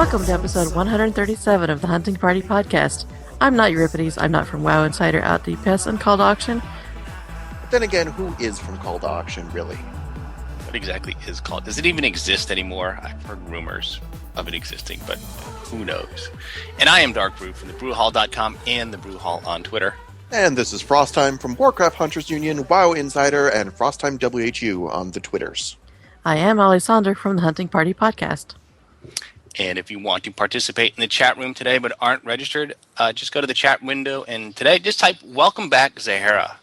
Welcome to episode 137 of the Hunting Party Podcast. I'm not Euripides, I'm not from WoW Insider, Out Deep Pest, and Called Auction. But then again, who is from Called Auction, really? What exactly is Called? Does it even exist anymore? I've heard rumors of it existing, but who knows? And I am Darkbrew from thebrewhall.com and the Brew Hall on Twitter. And this is Frosttime from Warcraft Hunters Union, WoW Insider, and Frosttime WHU on the Twitters. I am Alli from the Hunting Party Podcast. And if you want to participate in the chat room today but aren't registered, just go to the chat window and today just type "Welcome back, Zeherah,"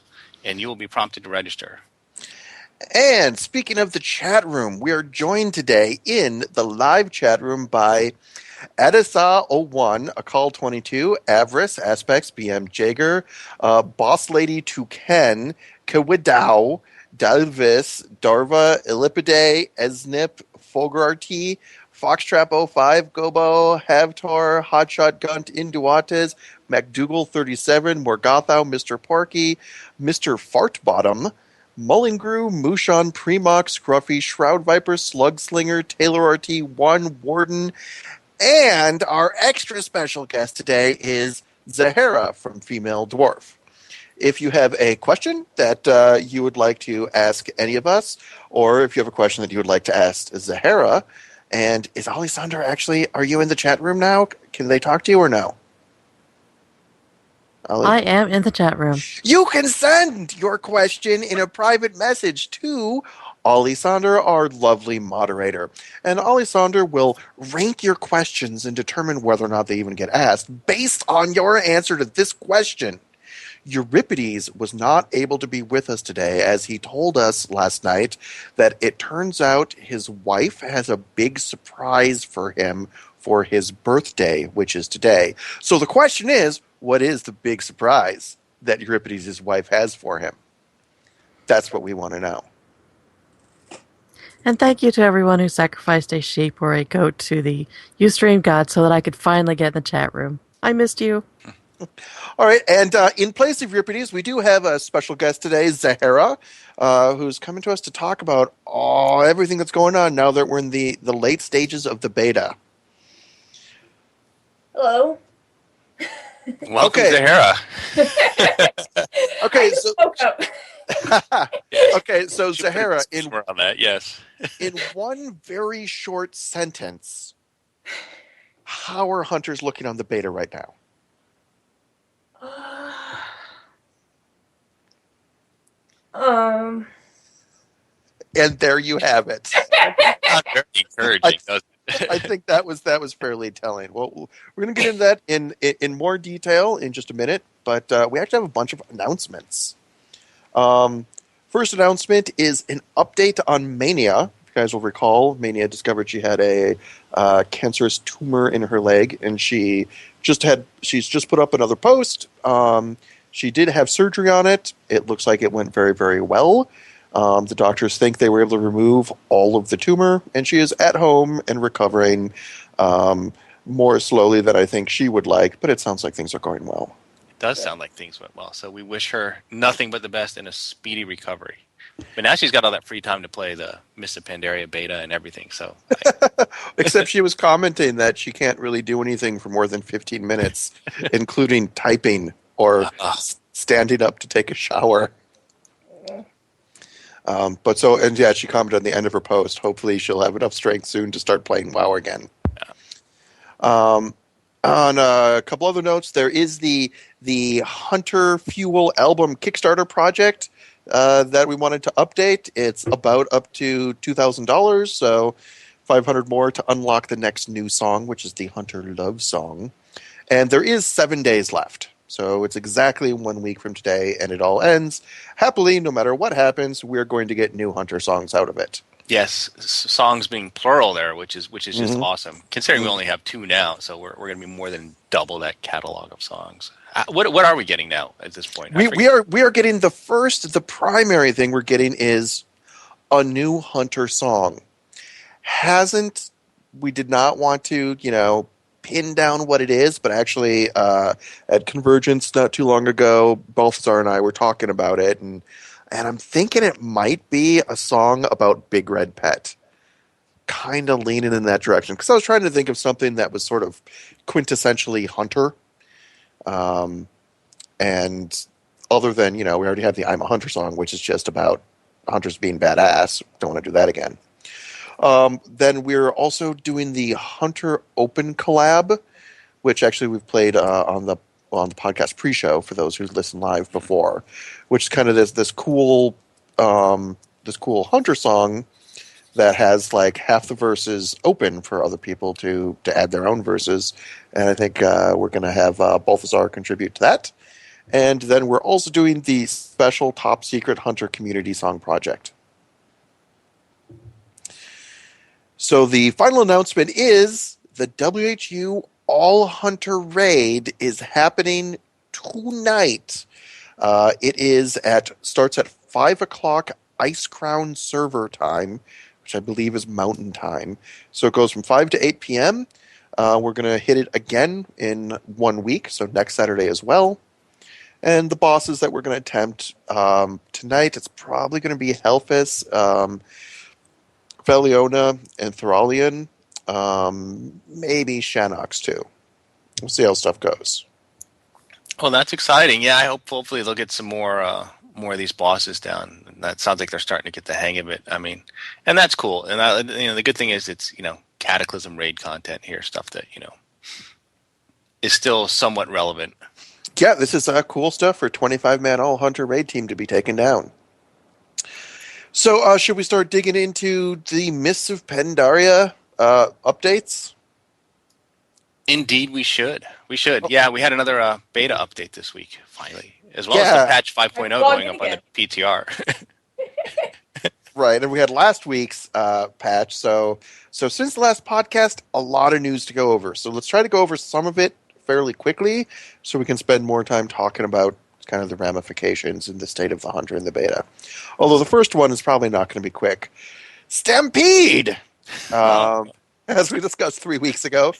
and you will be prompted to register. And speaking of the chat room, we are joined today in the live chat room by Adisa01, Akal22, Avarice, Aspects, BM Jager, Boss Lady Toucan, Kawidao, Dalvis, Darva, Illipide, Esnip, Fogarty, Foxtrap05, Gobo, Havtor, Hotshot Gunt, Induates, MacDougal37, Morgothau, Mr. Porky, Mr. Fartbottom, Mullingrew, Mushon, Premox, Scruffy, Shroud Viper, Slugslinger, Taylor RT1, Warden, and our extra special guest today is Zeherah from Female Dwarf. If you have a question that you would like to ask any of us, or if you have a question that you would like to ask Zeherah, and is Alessandra actually, are you in the chat room now? Can they talk to you or no? I am in the chat room. You can send your question in a private message to Alessandra, our lovely moderator. And Alessandra will rank your questions and determine whether or not they even get asked based on your answer to this question. Euripides was not able to be with us today, as he told us last night that it turns out his wife has a big surprise for him for his birthday, which is today. So the question is, what is the big surprise that Euripides' wife has for him? That's what we want to know. And thank you to everyone who sacrificed a sheep or a goat to the Ustream god so that I could finally get in the chat room. I missed you. All right, and in place of Euripides, we do have a special guest today, Zeherah, who's coming to us to talk about everything that's going on now that we're in the late stages of the beta. Hello. Welcome, Okay. Zeherah. Okay, so Should put a Zeherah, disclaimer on that, yes. in one very short sentence, how are hunters looking on the beta right now? And there you have it. Not very encouraging, does it? I think that was fairly telling. Well, we're going to get into that in more detail in just a minute, but we actually have a bunch of announcements. First announcement is an update on Mania. If you guys will recall, Mania discovered she had a cancerous tumor in her leg, and she's just put up another post. She did have surgery on it. It looks like it went very, very well. The doctors think they were able to remove all of the tumor, and she is at home and recovering more slowly than I think she would like, but it sounds like things are going well. It does sound like things went well, so we wish her nothing but the best and a speedy recovery. But now she's got all that free time to play the Mists of Pandaria beta and everything, so... Except she was commenting that she can't really do anything for more than 15 minutes, including typing or standing up to take a shower. She commented on the end of her post. Hopefully she'll have enough strength soon to start playing WoW again. Yeah. On a couple other notes, there is the Hunter Fuel album Kickstarter project that we wanted to update. It's about up to $2,000, so $500 more to unlock the next new song, which is the Hunter Love song. And there is 7 days left. So it's exactly 1 week from today, and it all ends. Happily, no matter what happens, we're going to get new Hunter songs out of it. Yes, songs being plural there, which is just awesome. Considering we only have 2 now, so we're going to be more than double that catalog of songs. What are we getting now at this point? We are getting the primary thing we're getting is a new Hunter song. We did not want to, pin down what it is, but actually at Convergence not too long ago, Balthazar and I were talking about it, and I'm thinking it might be a song about Big Red Pet. kind of leaning in that direction because I was trying to think of something that was sort of quintessentially hunter. And other than, we already have the I'm a Hunter song, which is just about hunters being badass. Don't want to do that again. Then we're also doing the Hunter Open collab, which actually we've played on the podcast pre-show for those who listened live before, which is kind of this cool Hunter song that has like half the verses open for other people to add their own verses, and I think we're going to have Balthazar contribute to that. And then we're also doing the special top secret Hunter community song project. So the final announcement is the WHU All Hunter Raid is happening tonight. It starts at 5 o'clock Ice Crown server time, which I believe is Mountain Time. So it goes from 5 to 8 p.m. We're going to hit it again in 1 week, so next Saturday as well. And the bosses that we're going to attempt tonight, it's probably going to be Helphus, Feliona, and Thralian. Maybe Shanox too. We'll see how stuff goes. Well, that's exciting. Yeah, I hope hopefully they'll get some more of these bosses down. And that sounds like they're starting to get the hang of it. I mean, and that's cool. And the good thing is it's Cataclysm raid content here, stuff that is still somewhat relevant. Yeah, this is cool stuff for 25-man all Hunter raid team to be taken down. So should we start digging into the Mists of Pandaria updates? Indeed, we should. Yeah, we had another beta update this week, finally, as well as the patch 5.0 going up on the PTR. Right, and we had last week's patch. So since the last podcast, a lot of news to go over. So let's try to go over some of it fairly quickly so we can spend more time talking about kind of the ramifications in the state of the Hunter in the beta. Although the first one is probably not going to be quick. Stampede! As we discussed 3 weeks ago.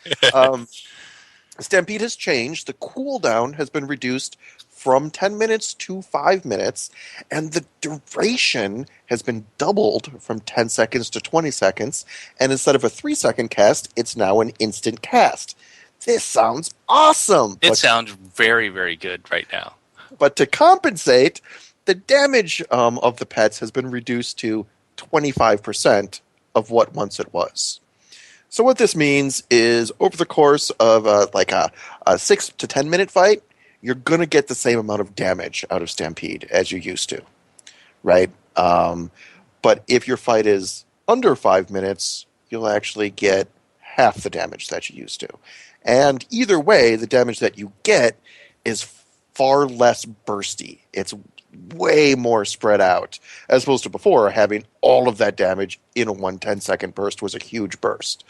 Stampede has changed. The cooldown has been reduced from 10 minutes to 5 minutes, and the duration has been doubled from 10 seconds to 20 seconds, and instead of a 3-second cast, it's now an instant cast. This sounds awesome! It sounds very, very good right now. But to compensate, the damage of the pets has been reduced to 25% of what once it was. So what this means is over the course of a 6 to 10 minute fight, you're going to get the same amount of damage out of Stampede as you used to, right? But if your fight is under 5 minutes, you'll actually get half the damage that you used to. And either way, the damage that you get is far less bursty. It's way more spread out, as opposed to before, having all of that damage in a 10-second burst was a huge burst.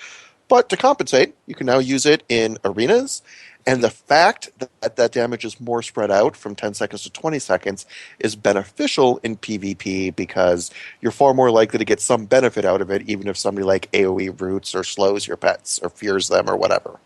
But to compensate, you can now use it in arenas, and the fact that damage is more spread out from 10 seconds to 20 seconds is beneficial in PvP because you're far more likely to get some benefit out of it, even if somebody like AoE roots or slows your pets or fears them or whatever.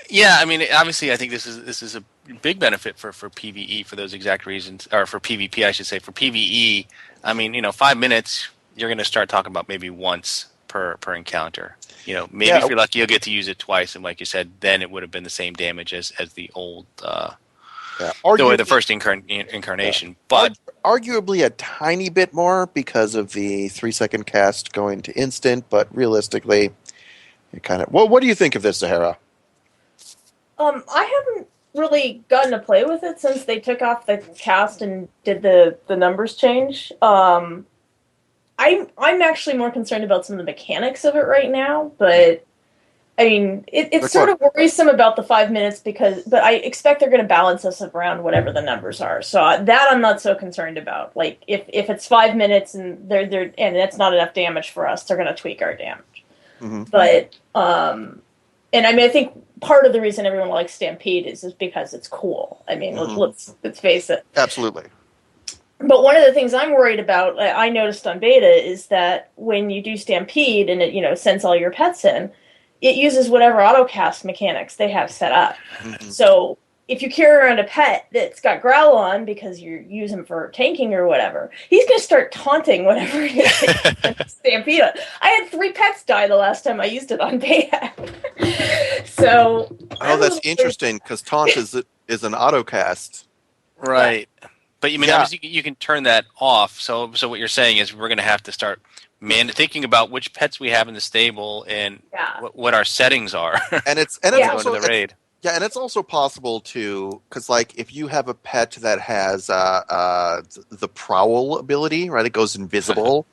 Yeah, I mean, obviously, I think this is a big benefit for PvE for those exact reasons, or for PvP, I should say. For PvE, I mean, 5 minutes, you're going to start talking about maybe once per encounter. Maybe if you're lucky, you'll get to use it twice, and like you said, then it would have been the same damage as the old, the first incarnation. Yeah. But arguably a tiny bit more because of the 3-second cast going to instant, but realistically, it kind of. Well, what do you think of this, Zeherah? I haven't really gotten to play with it since they took off the cast and did the numbers change. I'm actually more concerned about some of the mechanics of it right now, but I mean, it's sort of worrisome about the 5 minutes but I expect they're going to balance us around whatever the numbers are. So that I'm not so concerned about. Like if it's 5 minutes and and that's not enough damage for us, they're going to tweak our damage. Mm-hmm. But and I mean, I think part of the reason everyone likes Stampede is because it's cool. I mean, let's face it. Absolutely. But one of the things I'm worried about, I noticed on beta, is that when you do Stampede and it sends all your pets in, it uses whatever autocast mechanics they have set up. Mm-hmm. So if you carry around a pet that's got growl on because you use him for tanking or whatever, he's going to start taunting whatever it is that you stampede on. I had 3 pets die the last time I used it on Bayhap. So Oh, I'm a that's little interesting because taunt is an autocast. yeah, Right. But you mean Yeah, obviously you can turn that off. So what you're saying is we're going to have to start thinking about which pets we have in the stable and yeah, what our settings are and it's when we yeah. go into the raid. yeah, and it's also possible to because like if you have a pet that has the prowl ability, right? It goes invisible.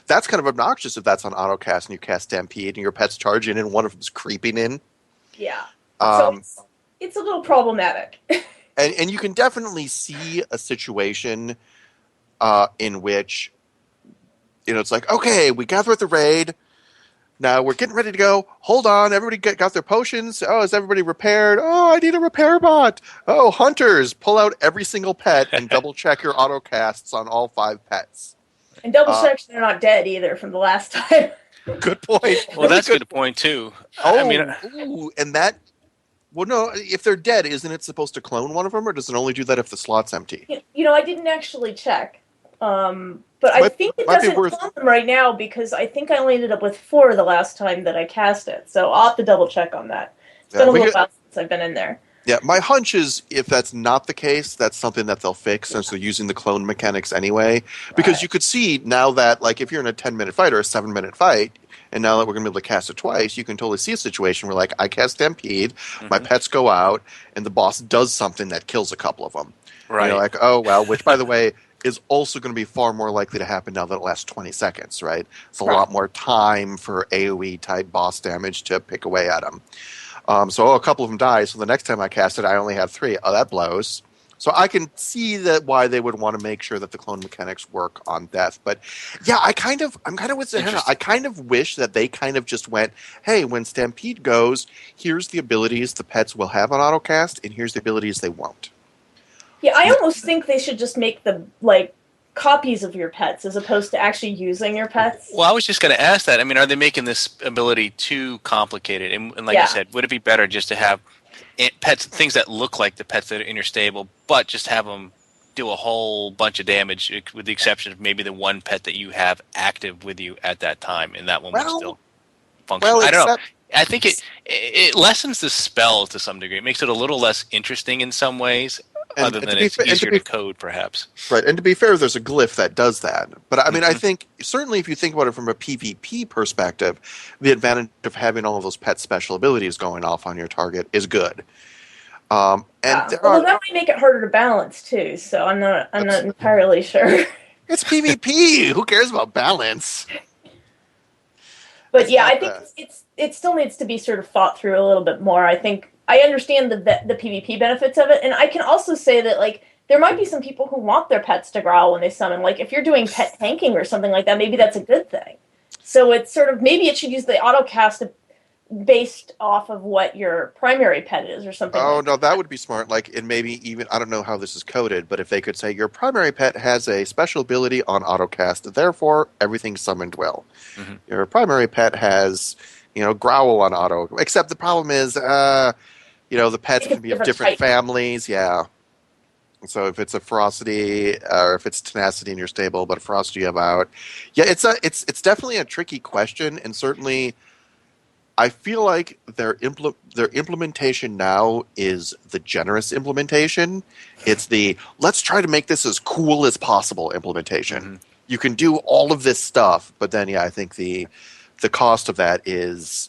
That's kind of obnoxious if that's on autocast and you cast Stampede and your pet's charging and one of them's creeping in. Yeah. So Um, it's a little problematic. and you can definitely see a situation in which it's like, okay, we got through the raid. Now we're getting ready to go. Hold on, everybody got their potions. Oh, is everybody repaired? Oh, I need a repair bot. Oh, hunters, pull out every single pet and double check your autocasts on all 5 pets. And double Uh, check they're not dead either from the last time. good point. Well, Really that's a good. good point too. I mean, Oh, ooh, and that. Well, no. If they're dead, isn't it supposed to clone one of them, or does it only do that if the slot's empty? I didn't actually check. But I think it Might be doesn't worth. clone them right now because I think I only ended up with 4 the last time that I cast it. So I'll have to double check on that. It's Yeah, been a little while since I've been in there. yeah, my hunch is if that's not the case, that's something that they'll fix since they're using the clone mechanics anyway. Because Right. you could see now that, like, if you're in a 10-minute fight or a 7-minute fight, and now that we're going to be able to cast it twice, you can totally see a situation where, like, I cast Stampede, my pets go out, and the boss does something that kills a couple of them. And right. you're like, oh, well, which, by the way, is also going to be far more likely to happen now that it lasts 20 seconds, right? It's a Right. lot more time for AoE type boss damage to pick away at them. So a couple of them die. So the next time I cast it, I only have 3. Oh, that blows. So I can see that why they would want to make sure that the clone mechanics work on death. But yeah, I'm kind of with Zeherah. Interesting. I kind of wish that they kind of just went, hey, when Stampede goes, here's the abilities the pets will have on autocast, and here's the abilities they won't. Yeah, I almost think they should just make the copies of your pets as opposed to actually using your pets. Well, I was just going to ask that. I mean, are they making this ability too complicated? And like Yeah. you said, would it be better just to have pets, things that look like the pets that are in your stable, but just have them do a whole bunch of damage, with the exception of maybe the one pet that you have active with you at that time, and that one would still function? I don't know. Except I think it lessens the spell to some degree. It makes it a little less interesting in some ways, other than it's easier to code, perhaps. right, and to be fair, there's a glyph that does that. But I mean, I think certainly if you think about it from a PvP perspective, the advantage of having all of those pet special abilities going off on your target is good. And Although that might make it harder to balance too. So I'm not entirely sure. it's PvP. Who cares about balance? But yeah, I think it still needs to be sort of thought through a little bit more. I think I understand the PvP benefits of it, and I can also say that there might be some people who want their pets to growl when they summon. Like if you're doing pet tanking or something like that, maybe that's a good thing. So it's sort of maybe it should use the autocast based off of what your primary pet is or something. Oh no, that would be smart. Like, and maybe even I don't know how this is coded, but if they could say your primary pet has a special ability on autocast, therefore everything's summoned well. Mm-hmm. Your primary pet has growl on auto. Except the problem is, the pets can be of different families. Yeah. So if it's a ferocity or if it's tenacity in your stable, but a ferocity you have out, yeah, it's definitely a tricky question, and certainly. I feel like their implementation now is the generous implementation. It's the let's try to make this as cool as possible implementation. Mm-hmm. You can do all of this stuff, but then I think the cost of that is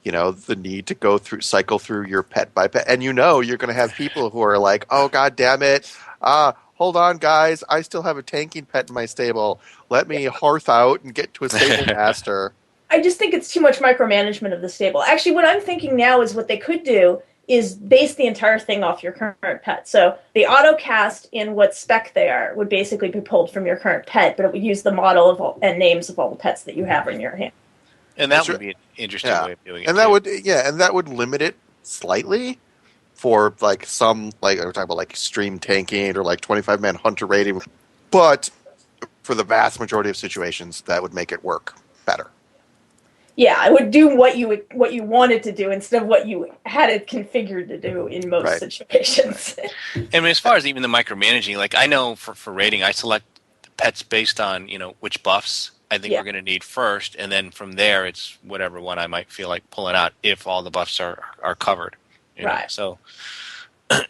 the need to cycle through your pet by pet, and you're going to have people who are like, oh god damn it, hold on guys, I still have a tanking pet in my stable. Let me hearth out and get to a stable master. I just think it's too much micromanagement of the stable. Actually, what I'm thinking now is what they could do is base the entire thing off your current pet. So the autocast in what spec they are would basically be pulled from your current pet, but it would use the model and names of all the pets that you have in your hand. And that would be an interesting way of doing it. And that would limit it slightly for some we're talking about extreme tanking or 25-man hunter raiding. But for the vast majority of situations, that would make it work better. Yeah, it would do what you wanted to do instead of what you had it configured to do in most Right. situations. I mean, as far as even the micromanaging, like I know for rating, I select the pets based on which buffs I think Yeah, we're going to need first, and then from there it's whatever one I might feel like pulling out if all the buffs are covered. right. So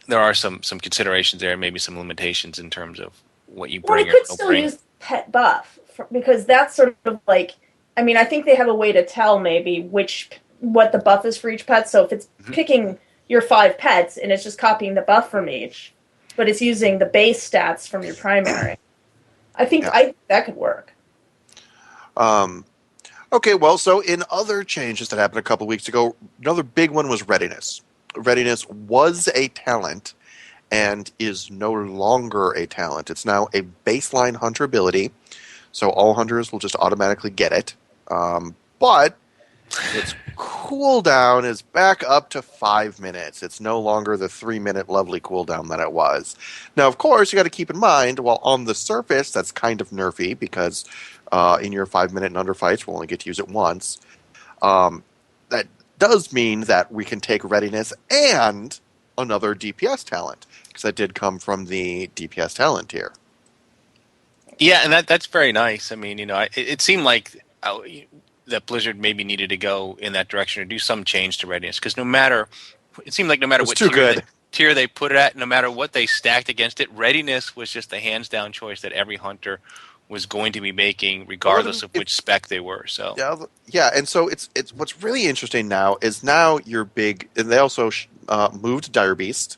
there are some considerations there, maybe some limitations in terms of what you Well, I bring or could don't still bring. use pet buff because that's sort of like, I mean, I think they have a way to tell maybe what the buff is for each pet. So if it's Mhm. picking your 5 pets and it's just copying the buff from each, but it's using the base stats from your primary, Yeah. I that could work. Um, okay, well, so in other changes that happened a couple weeks ago, another big one was readiness. Readiness was a talent and is no longer a talent. It's now a baseline hunter ability, so all hunters will just automatically get it. But its cooldown is back up to 5 minutes. It's no longer the 3 minute lovely cooldown that it was. Now, of course, you got to keep in mind, while on the surface, that's kind of nerfy because in your 5 minute and under fights, we'll only get to use it once. That does mean that we can take readiness and another DPS talent because that did come from the DPS talent tier. Yeah, and that's very nice. I mean, it seemed like that Blizzard maybe needed to go in that direction or do some change to readiness because it seemed like no It matter was what too good. tier they put it at, no matter what they stacked against it, readiness was just the hands down choice that every hunter was going to be making, Well, regardless of which spec they were. So yeah, yeah, and so it's what's really interesting now is now your big, and they also moved Dire Beast.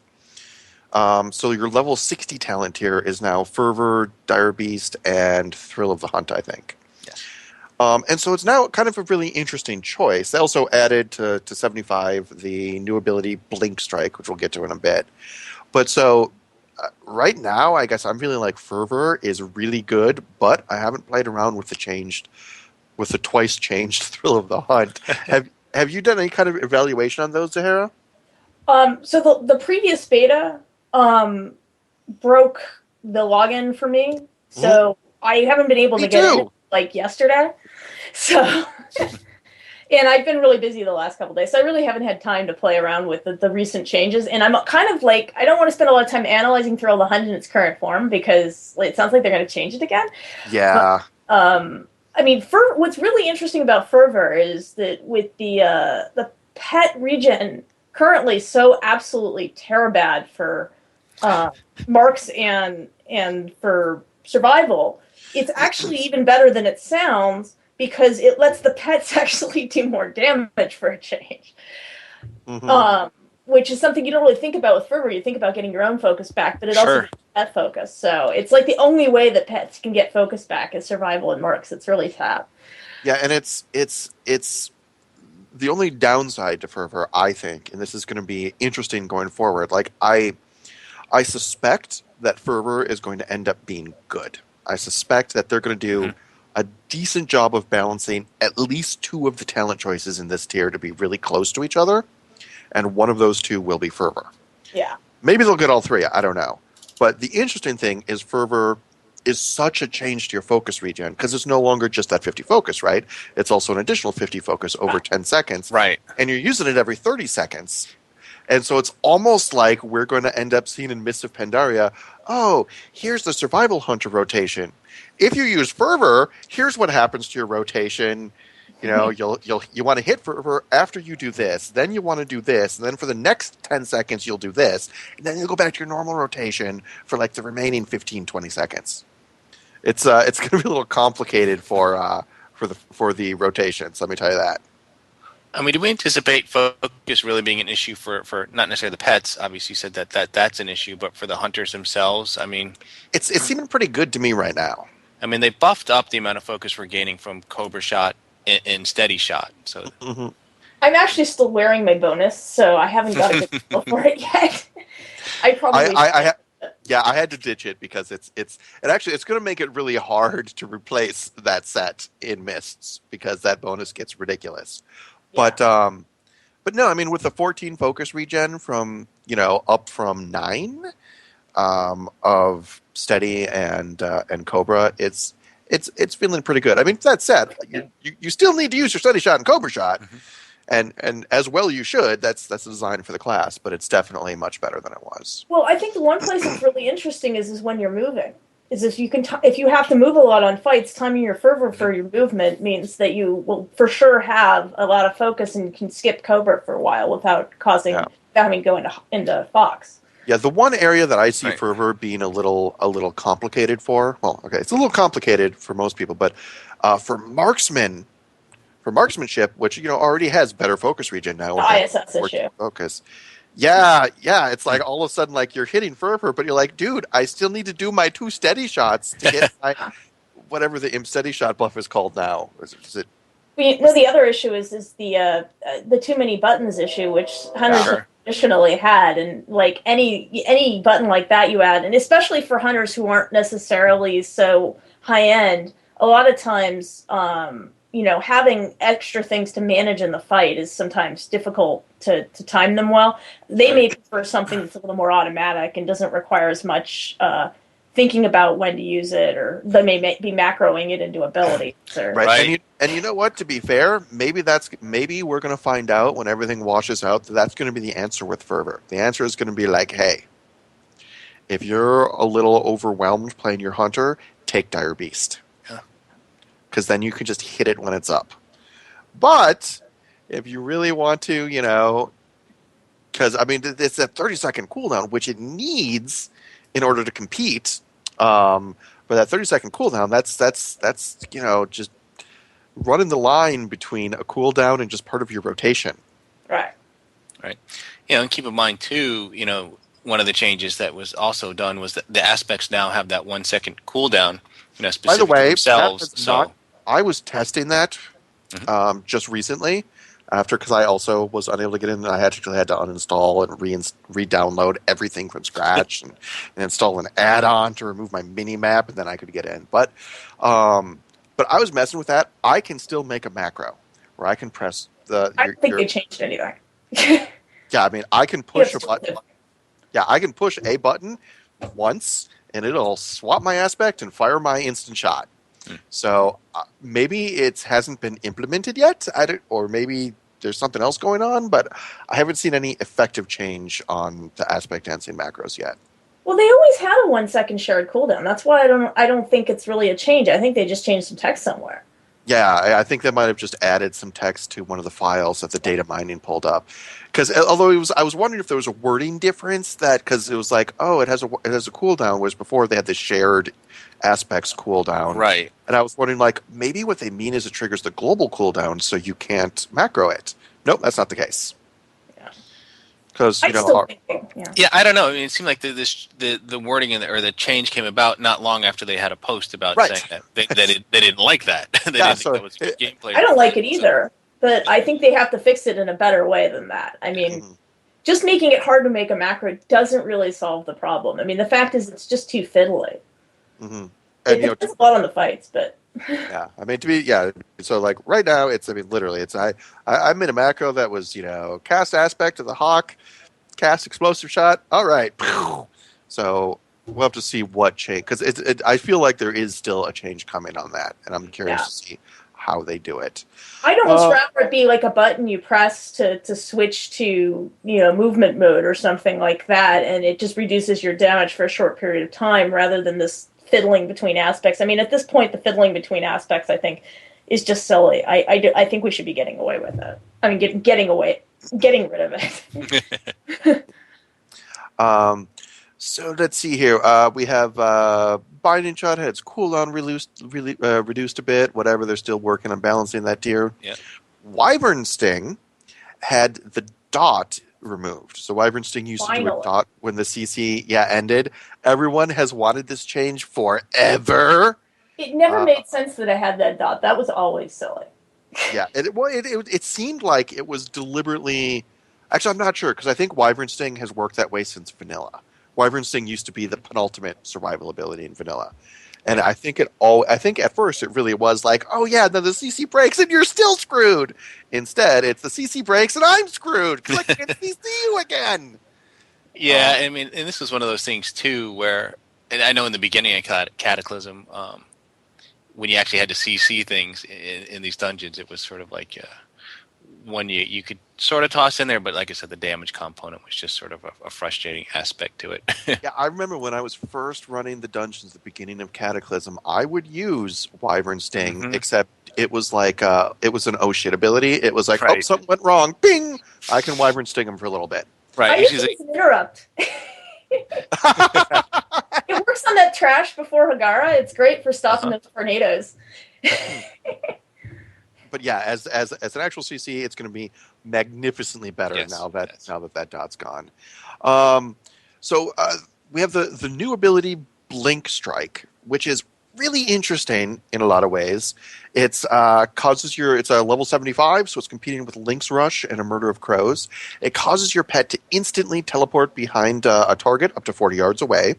So your level 60 talent tier is now Fervor, Dire Beast, and Thrill of the Hunt, I think. yes, And so it's now kind of a really interesting choice. They also added to 75 the new ability Blink Strike, which we'll get to in a bit. But so right now, I guess I'm feeling like Fervor is really good, but I haven't played around with the twice changed Thrill of the Hunt. Have you done any kind of evaluation on those, Zahara? So the previous beta broke the login for me, Mhm. so I haven't been able Me to get in too. like yesterday. So, and I've been really busy the last couple days, so I really haven't had time to play around with the recent changes. And I'm kind of like, I don't want to spend a lot of time analyzing Thrill the Hunt in its current form because it sounds like they're going to change it again. But Yeah. I mean, what's really interesting about Fervor is that with the pet regen currently so absolutely bad for uh, marks and for survival, it's actually even better than it sounds because it lets the pets actually do more damage for a change. Hmm. Um, which is something you don't really think about with Fervor. You think about getting your own focus back, but it also sure. gives pet focus. So it's like the only way that pets can get focus back is survival and mercs. It's really sad. Yeah, and it's the only downside to Fervor, I think, and this is going to be interesting going forward. Like I suspect that Fervor is going to end up being good. I suspect that they're going to Hmm. do a decent job of balancing at least two of the talent choices in this tier to be really close to each other, and one of those two will be Fervor. Yeah. Maybe they'll get all three. I don't know. But the interesting thing is Fervor is such a change to your focus regen because it's no longer just that 50 focus, right? It's also an additional 50 focus over 10 seconds, Right. and you're using it every 30 seconds. And so it's almost like we're going to end up seeing in Mists of Pandaria, oh, here's the survival hunter rotation. If you use Fervor, here's what happens to your rotation. You know, you want to hit Fervor after you do this, then you want to do this, and then for the next 10 seconds you'll do this, and then you'll go back to your normal rotation for like the remaining 15, 20 seconds. It's going to be a little complicated for the rotations, let me tell you that. I mean, do we anticipate focus really being an issue for not necessarily the pets? Obviously, you said that's an issue, but for the hunters themselves, It's seeming pretty good to me right now. they buffed up the amount of focus we're gaining from Cobra Shot and Steady Shot. So, Hmm. I'm actually still wearing my bonus, so I haven't got a good feel for it yet. I I, probably I, should. I yeah, I had to ditch it because it's going to make it really hard to replace that set in Mists because that bonus gets ridiculous. Yeah. But no, I mean with the 14 focus regen from up from 9 of Steady and Cobra, it's feeling pretty good. I mean, that said, you still need to use your steady shot and cobra shot, Mhm. and as well you should. That's the design for the class, but it's definitely much better than it was. Well, I think the one place that's really interesting is when you're moving. Is if you can if you have to move a lot on fights, timing your fervor for your movement means that you will for sure have a lot of focus and you can skip Cobra for a while without Yeah. having to go into Fox. Yeah, the one area that I see Right. fervor being a little complicated for, well, okay, it's a little complicated for most people, but for marksmanship, which already has better focus region now The with that ISS 14 issue. focus. Yeah, it's like all of a sudden like you're hitting fervor, but you're like, dude, I still need to do my 2 steady shots to get my whatever the imp steady shot buff is called now. Is it The other issue is the too many buttons issue, which hunters have Sure. traditionally had, and like any button like that you add, and especially for hunters who aren't necessarily so high end, a lot of times, having extra things to manage in the fight is sometimes difficult to time them well. They may prefer something that's a little more automatic and doesn't require as much thinking about when to use it, or they may be macroing it into abilities. Or right? Right. And you know what? To be fair, maybe we're going to find out when everything washes out that that's going to be the answer with fervor. The answer is going to be like, hey, if you're a little overwhelmed playing your hunter, take Dire Beast, Yeah. because then you can just hit it when it's up. But if you really want to, because I mean, it's a 30-second cooldown, which it needs in order to compete. But that 30-second cooldown, that's just running the line between a cooldown and just part of your rotation. right. Right. And keep in mind too, one of the changes that was also done was that the aspects now have that 1 second cooldown, By the specific to way, that themselves. is So not. I was testing that just recently because I also was unable to get in. I actually had to uninstall and re-download everything from scratch and install an add-on to remove my mini map, and then I could get in. But I was messing with that. I can still make a macro where I can press I don't think they changed anything. yeah. I mean, I can push a Yes. button. Yeah, I can push a button once, and it'll swap my aspect and fire my instant shot. So maybe it hasn't been implemented yet, or maybe there's something else going on, but I haven't seen any effective change on the aspect dancing macros yet. Well, they always had a 1 second shared cooldown. That's why I don't think it's really a change. I think they just changed some text somewhere. Yeah, I think they might have just added some text to one of the files that the data mining pulled up. Because although I was wondering if there was a wording difference because it was like, oh, it has a cooldown, whereas before they had the shared aspects cooldown. right. And I was wondering, like, maybe what they mean is it triggers the global cooldown, so you can't macro it. Nope, that's not the case. Yeah. Because I still think, yeah. Yeah, I don't know. I mean, it seemed like the wording or the change came about not long after they had a post about Right. saying that they didn't like that. They Yeah, didn't so think that was good gameplay. I don't like it either, but I think they have to fix it in a better way than that. I mean, just making it hard to make a macro doesn't really solve the problem. I mean, the fact is it's just too fiddly. Mm-hmm. It depends a lot on the fights, but yeah, I mean so like right now literally I'm in a macro that was cast aspect of the hawk, cast explosive shot. All right, so we'll have to see what change, because I feel like there is still a change coming on that, and I'm curious to see how they do it. I'd almost rather it be like a button you press to switch to movement mode or something like that, and it just reduces your damage for a short period of time rather than this fiddling between aspects. I mean, at this point, the fiddling between aspects, I think, is just silly. I think we should be getting away with it. I mean, getting rid of it. So let's see here. We have Binding Shot had its cooldown reduced a bit. Whatever, they're still working on balancing that tier. Yeah. Wyvern Sting had the dot removed. So Wyvern Sting used to do a dot when the CC ended. Everyone has wanted this change forever. It never made sense that I had that dot. That was always silly. Yeah, it seemed like it was deliberately. Actually, I'm not sure, because I think Wyvern Sting has worked that way since vanilla. Wyvern Sting used to be the penultimate survival ability in vanilla. And I think at first it really was like, oh yeah, then the CC breaks and you're still screwed. Instead, it's the CC breaks and I'm screwed because I can't CC you again. Yeah, I mean, and this was one of those things too where, and I know in the beginning of Cataclysm, when you actually had to CC things in these dungeons, it was sort of like one you could sort of toss in there, but like I said, the damage component was just sort of a frustrating aspect to it. Yeah, I remember when I was first running the dungeons at the beginning of Cataclysm, I would use Wyvern Sting, Mhm. except it was like it was an oh shit ability. It was like, oh, Right. something went wrong. Bing! I can Wyvern Sting him for a little bit. Right. I used Usually, to use an interrupt. It works on that trash before Hagara. It's great for stopping those tornadoes. But yeah, as an actual CC, it's going to be magnificently better yes. now that Yes. that dot's gone. Um, so we have the new ability Blink Strike, which is really interesting in a lot of ways. It's it's a level 75, so it's competing with Link's Rush and a Murder of Crows. It causes your pet to instantly teleport behind a target up to 40 yards away,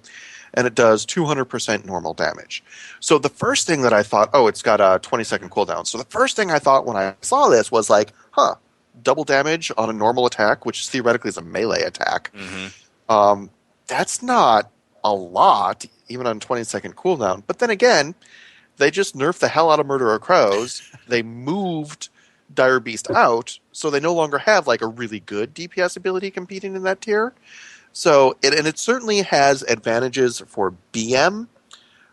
and it does 200% normal damage. So the first thing that I thought, oh, it's got a 20-second cooldown. So the first thing I thought when I saw this was like, huh, double damage on a normal attack, which theoretically is a melee attack. Hmm. That's not a lot, even on 20-second cooldown. But then again, they just nerfed the hell out of Murderer Crows. They moved Dire Beast out, so they no longer have like a really good DPS ability competing in that tier. So it certainly has advantages for BM,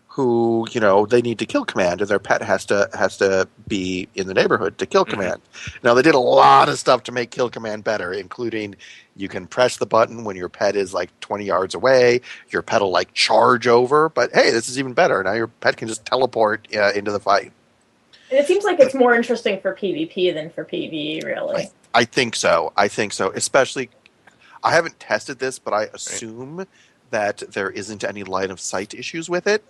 who they need to kill command, and their pet has to be in the neighborhood to kill Hmm. command. Now they did a lot of stuff to make kill command better, including you can press the button when your pet is like 20 yards away. Your pet will like charge over, but hey, this is even better. Now your pet can just teleport into the fight. And it seems like it's more interesting for PvP than for PvE, really. I think so. I think so. Especially, I haven't tested this, but I Right. assume that there isn't any line of sight issues with it.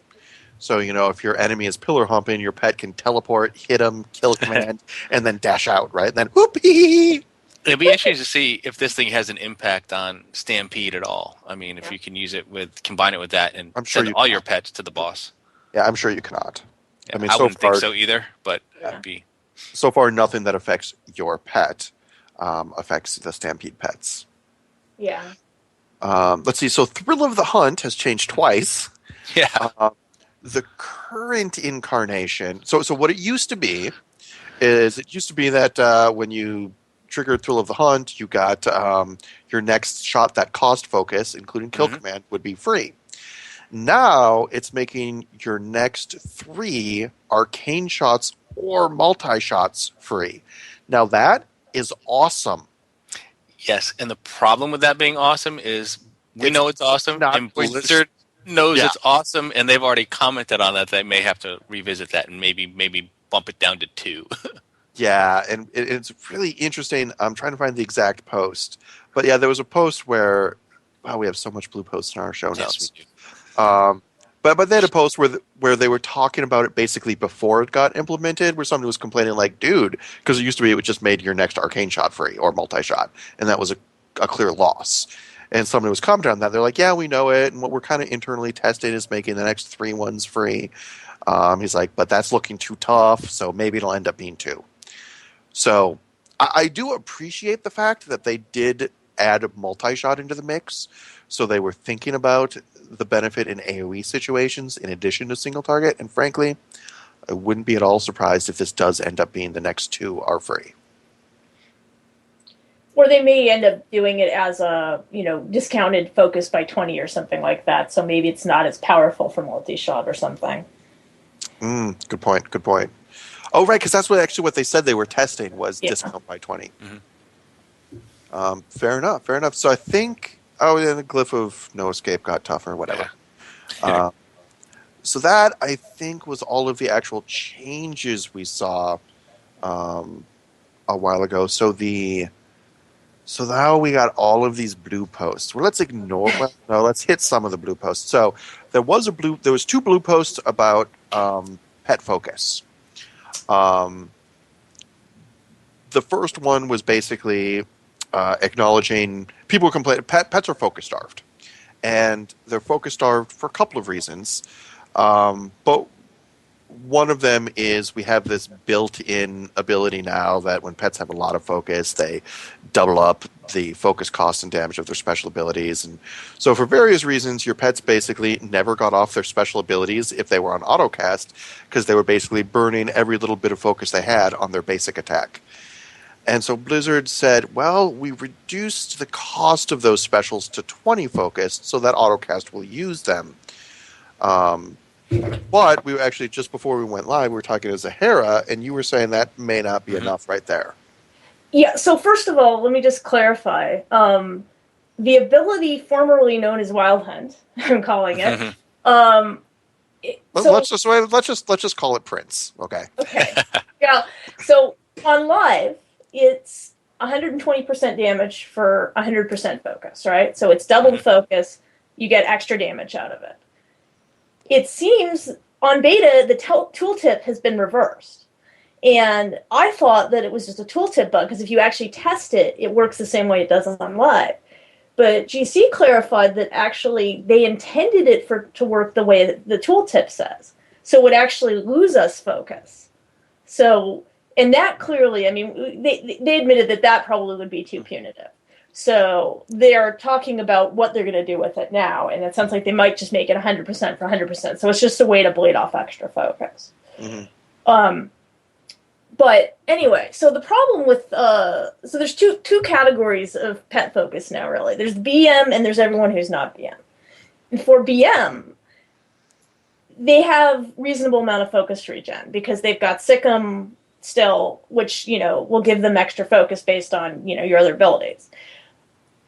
So, if your enemy is pillar humping, your pet can teleport, hit them, kill command, and then dash out, right? And then whoopee! It'd be interesting to see if this thing has an impact on Stampede at all. I mean, if Yeah. you can combine it with that and I'm sure send you all your cannot. pets to the boss. Yeah, I'm sure you cannot. I Yeah, mean, I wouldn't think so either, but yeah, it'd be so far, nothing that affects your pet affects the Stampede pets. Yeah. Let's see. So, Thrill of the Hunt has changed twice. yeah. Uh, the current incarnation. So what it used to be is that when you triggered Thrill of the Hunt, you got your next shot that cost focus, including kill Hmm. command, would be free. Now it's making your next 3 arcane shots or multi shots free. Now that is awesome. Yes, and the problem with that being awesome is we It's know it's awesome, not and going to. Blizzard knows Yeah, it's awesome, and they've already commented on that. They may have to revisit that and maybe bump it down to 2. yeah, and it's really interesting. I'm trying to find the exact post, but yeah, there was a post where, wow, we have so much blue posts in our show Yes, we notes. do. But they had a post where they were talking about it basically before it got implemented, where somebody was complaining like, dude, because it used to be it just made your next arcane shot free or multi shot, and that was a clear loss. And somebody was commenting on that. They're like, yeah, we know it, and what we're kind of internally testing is making the next 3 ones free. He's like, but that's looking too tough, so maybe it'll end up being 2. So I do appreciate the fact that they did add a multi-shot into the mix. So they were thinking about the benefit in AoE situations in addition to single target. And frankly, I wouldn't be at all surprised if this does end up being the next 2 are free. Or they may end up doing it as a, discounted focus by 20 or something like that. So maybe it's not as powerful for multi-shot or something. Good point. Good point. Oh, right, because that's what they said they were testing was Yeah. discount by 20. Mhm. Fair enough. Fair enough. So I think, yeah, the glyph of no escape got tougher, whatever. Yeah. So that, I think, was all of the actual changes we saw a while ago. So now we got all of these blue posts. Well, let's ignore. Well, no, let's hit some of the blue posts. So there was 2 blue posts about pet focus. The first one was basically acknowledging people complain pets are focus starved, and they're focus starved for a couple of reasons. But one of them is we have this built-in ability now that when pets have a lot of focus, they double up the focus cost and damage of their special abilities. And so for various reasons, your pets basically never got off their special abilities if they were on autocast, because they were basically burning every little bit of focus they had on their basic attack. And so Blizzard said, well, we reduced the cost of those specials to 20 focus so that autocast will use them. But we were actually, just before we went live, we were talking to Zeherah, and you were saying that may not be enough right there. Yeah, so first of all, let me just clarify. The ability formerly known as Wild Hunt, I'm calling it. Let's just call it Prince. Okay. Okay. Yeah. So on live, it's 120% damage for 100% focus, right? So it's double the focus. You get extra damage out of it. It seems on beta, the tooltip has been reversed. And I thought that it was just a tooltip bug, because if you actually test it, it works the same way it does on live. But GC clarified that actually they intended it to work the way that the tooltip says. So it would actually lose us focus. So, and that clearly, I mean, they admitted that probably would be too punitive. So they are talking about what they're going to do with it now, and it sounds like they might just make it 100% for 100%. So it's just a way to bleed off extra focus. Mm-hmm. But anyway, so the problem with so there's two categories of pet focus now, really. There's BM and there's everyone who's not BM. And for BM, they have reasonable amount of focus regen because they've got Sikkim still, which will give them extra focus based on your other abilities.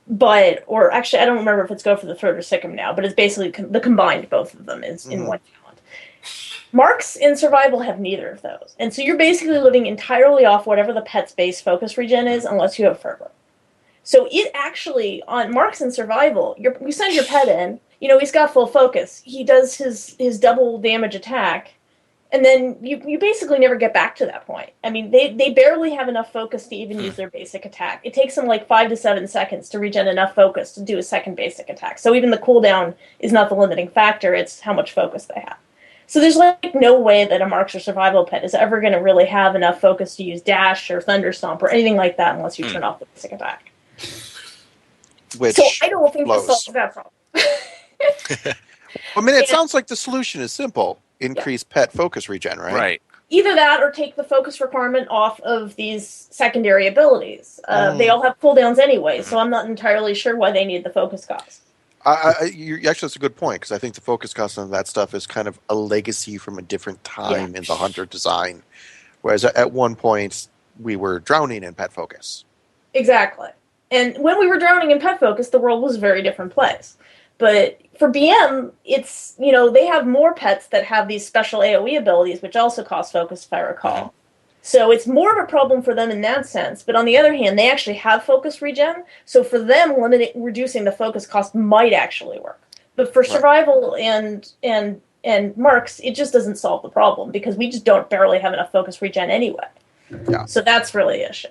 But, or actually, I don't remember if it's go for the throat or Sikkim now, but it's basically the combined both of them is in one talent. Marks in survival have neither of those. And so you're basically living entirely off whatever the pet's base focus regen is, unless you have fervor. So it actually, on Marks in survival, you send your pet in, he's got full focus. He does his double damage attack, and then you basically never get back to that point. I mean, they barely have enough focus to even use their basic attack. It takes them like 5 to 7 seconds to regen enough focus to do a second basic attack. So even the cooldown is not the limiting factor, it's how much focus they have. So there's like no way that a Marks or survival pet is ever going to really have enough focus to use dash or thunder stomp or anything like that unless you turn off the basic attack. Which so I don't think this solves that problem. I mean, it sounds like the solution is simple. Increase pet focus regen, right? Right. Either that or take the focus requirement off of these secondary abilities. They all have cooldowns anyway, so I'm not entirely sure why they need the focus cost. Actually, that's a good point, because I think the focus cost on that stuff is kind of a legacy from a different time in the Hunter design. Whereas at one point, we were drowning in pet focus. Exactly. And when we were drowning in pet focus, the world was a very different place. But for BM, it's, they have more pets that have these special AoE abilities, which also cost focus, if I recall. So it's more of a problem for them in that sense. But on the other hand, they actually have focus regen. So for them, reducing the focus cost might actually work. But for survival and Marks, it just doesn't solve the problem because we just don't barely have enough focus regen anyway. Yeah. So that's really the issue.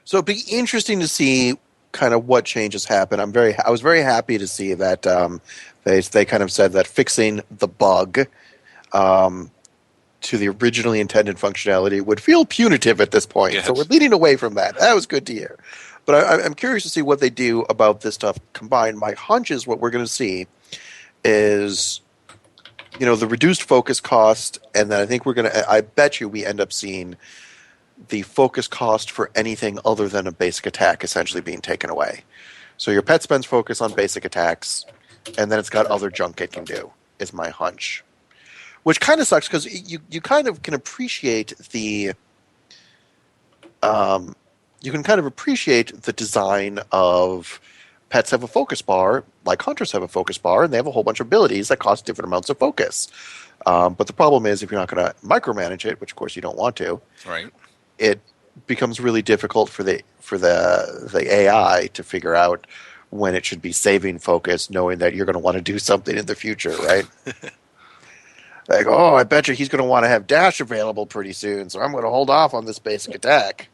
So it'd be interesting to see kind of what changes happen. I was very happy to see that they kind of said that fixing the bug to the originally intended functionality would feel punitive at this point. Yes. So we're leading away from that. That was good to hear. But I'm curious to see what they do about this stuff combined. My hunch is what we're going to see is, the reduced focus cost, and then I think I bet you we end up seeing the focus cost for anything other than a basic attack essentially being taken away. So your pet spends focus on basic attacks, and then it's got other junk it can do, is my hunch. Which kind of sucks, because you kind of can appreciate the design of pets have a focus bar, like hunters have a focus bar, and they have a whole bunch of abilities that cost different amounts of focus. But the problem is, if you're not going to micromanage it, which of course you don't want to, right, it becomes really difficult for the AI to figure out when it should be saving focus, knowing that you're going to want to do something in the future, right? Like, oh, I bet you he's going to want to have dash available pretty soon, so I'm going to hold off on this basic attack.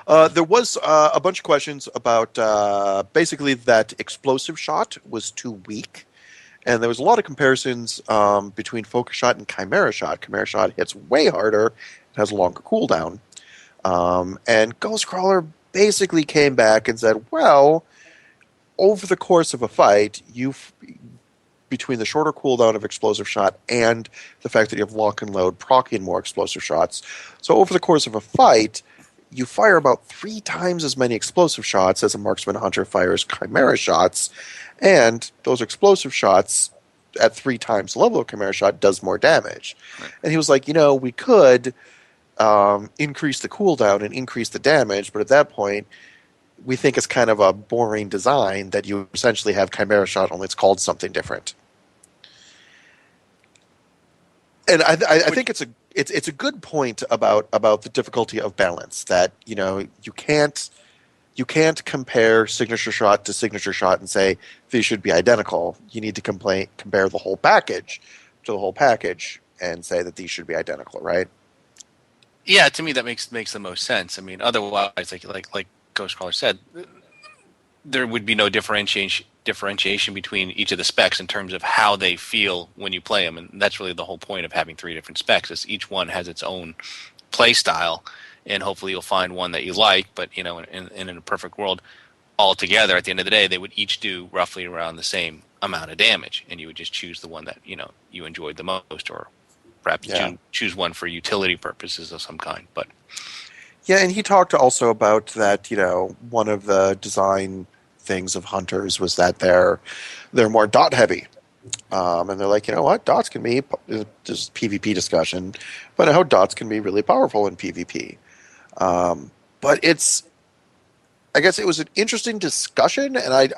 There was a bunch of questions about basically that explosive shot was too weak, And there was a lot of comparisons between Focus Shot and Chimera Shot. Chimera Shot hits way harder, it has a longer cooldown. And Ghostcrawler basically came back and said, well, over the course of a fight, between the shorter cooldown of Explosive Shot and the fact that you have lock and load proccing more explosive shots. So over the course of a fight, you fire about 3 times as many explosive shots as a marksman hunter fires Chimera shots, and those explosive shots at 3 times the level of Chimera shot does more damage. Right. And he was like, we could increase the cooldown and increase the damage, but at that point, we think it's kind of a boring design that you essentially have Chimera shot, only it's called something different. And I think it's a good point about the difficulty of balance, that you can't compare signature shot to signature shot and say these should be identical. You need to compare the whole package to the whole package and say that these should be identical, right? Yeah, to me that makes the most sense. I mean, otherwise, like Ghostcrawler said, there would be no differentiation between each of the specs in terms of how they feel when you play them, and that's really the whole point of having 3 different specs. Is each one has its own play style, and hopefully you'll find one that you like. But in a perfect world, all together at the end of the day, they would each do roughly around the same amount of damage, and you would just choose the one that you enjoyed the most, or perhaps choose one for utility purposes of some kind. But yeah, and he talked also about that. One of the design things of hunters was that they're more dot heavy, and they're like, what, dots can be just PvP discussion, but how dots can be really powerful in PvP. But I guess it was an interesting discussion, and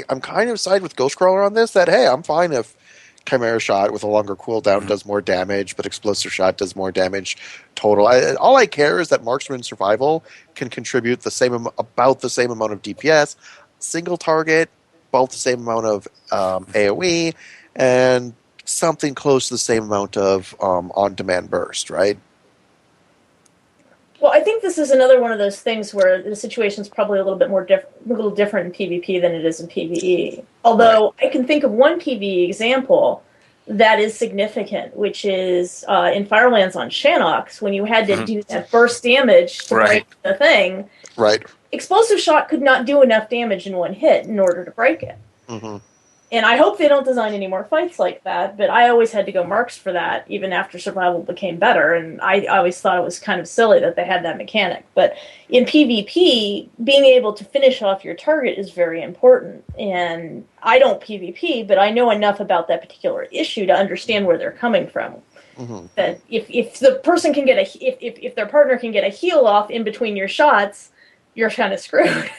I'm kind of side with Ghostcrawler on this. That hey, I'm fine if Chimera Shot with a longer cooldown does more damage, but Explosive Shot does more damage total. All I care is that Marksman Survival can contribute about the same amount of DPS, single target, about the same amount of AoE, and something close to the same amount of on-demand burst, right? Well, I think this is another one of those things where the situation's probably a little bit more a little different in PvP than it is in PvE. Although I can think of one PvE example that is significant, which is in Firelands on Shanox, when you had to do that burst damage to break the thing. Right. Explosive Shot could not do enough damage in one hit in order to break it. Mm-hmm. And I hope they don't design any more fights like that, but I always had to go marks for that, even after survival became better, and I always thought it was kind of silly that they had that mechanic. But in PvP, being able to finish off your target is very important, and I don't PvP, but I know enough about that particular issue to understand where they're coming from. Mm-hmm. That if the person can get if their partner can get a heal off in between your shots, you're kind of screwed.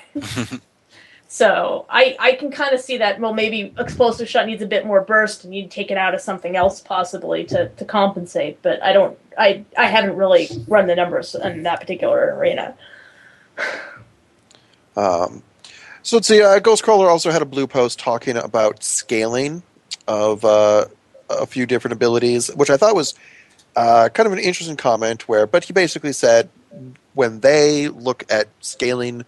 So I can kind of see that, well, maybe Explosive Shot needs a bit more burst and you'd take it out of something else possibly to compensate, but I haven't really run the numbers in that particular arena. So let's see, Ghostcrawler also had a blue post talking about scaling of a few different abilities, which I thought was kind of an interesting comment but he basically said when they look at scaling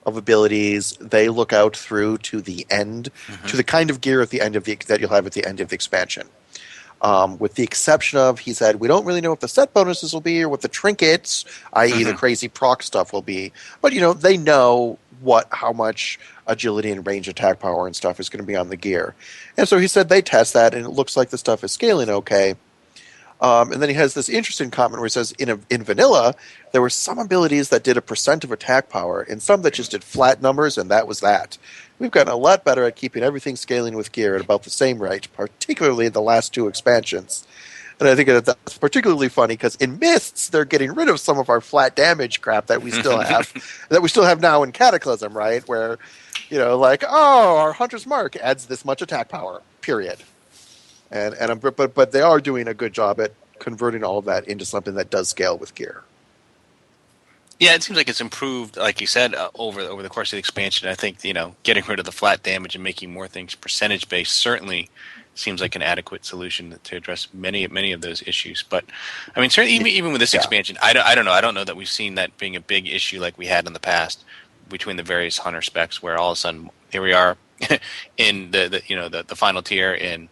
of abilities, they look out through to the end, to the kind of gear at the end of that you'll have at the end of the expansion. With the exception of, he said, we don't really know what the set bonuses will be or what the trinkets, i.e. the crazy proc stuff will be. But, they know how much agility and range attack power and stuff is going to be on the gear. And so he said they test that, and it looks like the stuff is scaling okay. And then he has this interesting comment where he says, in vanilla, there were some abilities that did a % of attack power, and some that just did flat numbers, and that was that. We've gotten a lot better at keeping everything scaling with gear at about the same rate, particularly in the last 2 expansions. And I think that's particularly funny because in Mists, they're getting rid of some of our flat damage crap that we still have, now in Cataclysm, right? Where, our Hunter's Mark adds this much attack power, period. But they are doing a good job at converting all of that into something that does scale with gear. Yeah, it seems like it's improved, like you said, over the course of the expansion. I think getting rid of the flat damage and making more things percentage based certainly seems like an adequate solution to address many of those issues. But I mean, certainly even with this expansion, I don't know. I don't know that we've seen that being a big issue like we had in the past between the various hunter specs, where all of a sudden here we are in the final tier and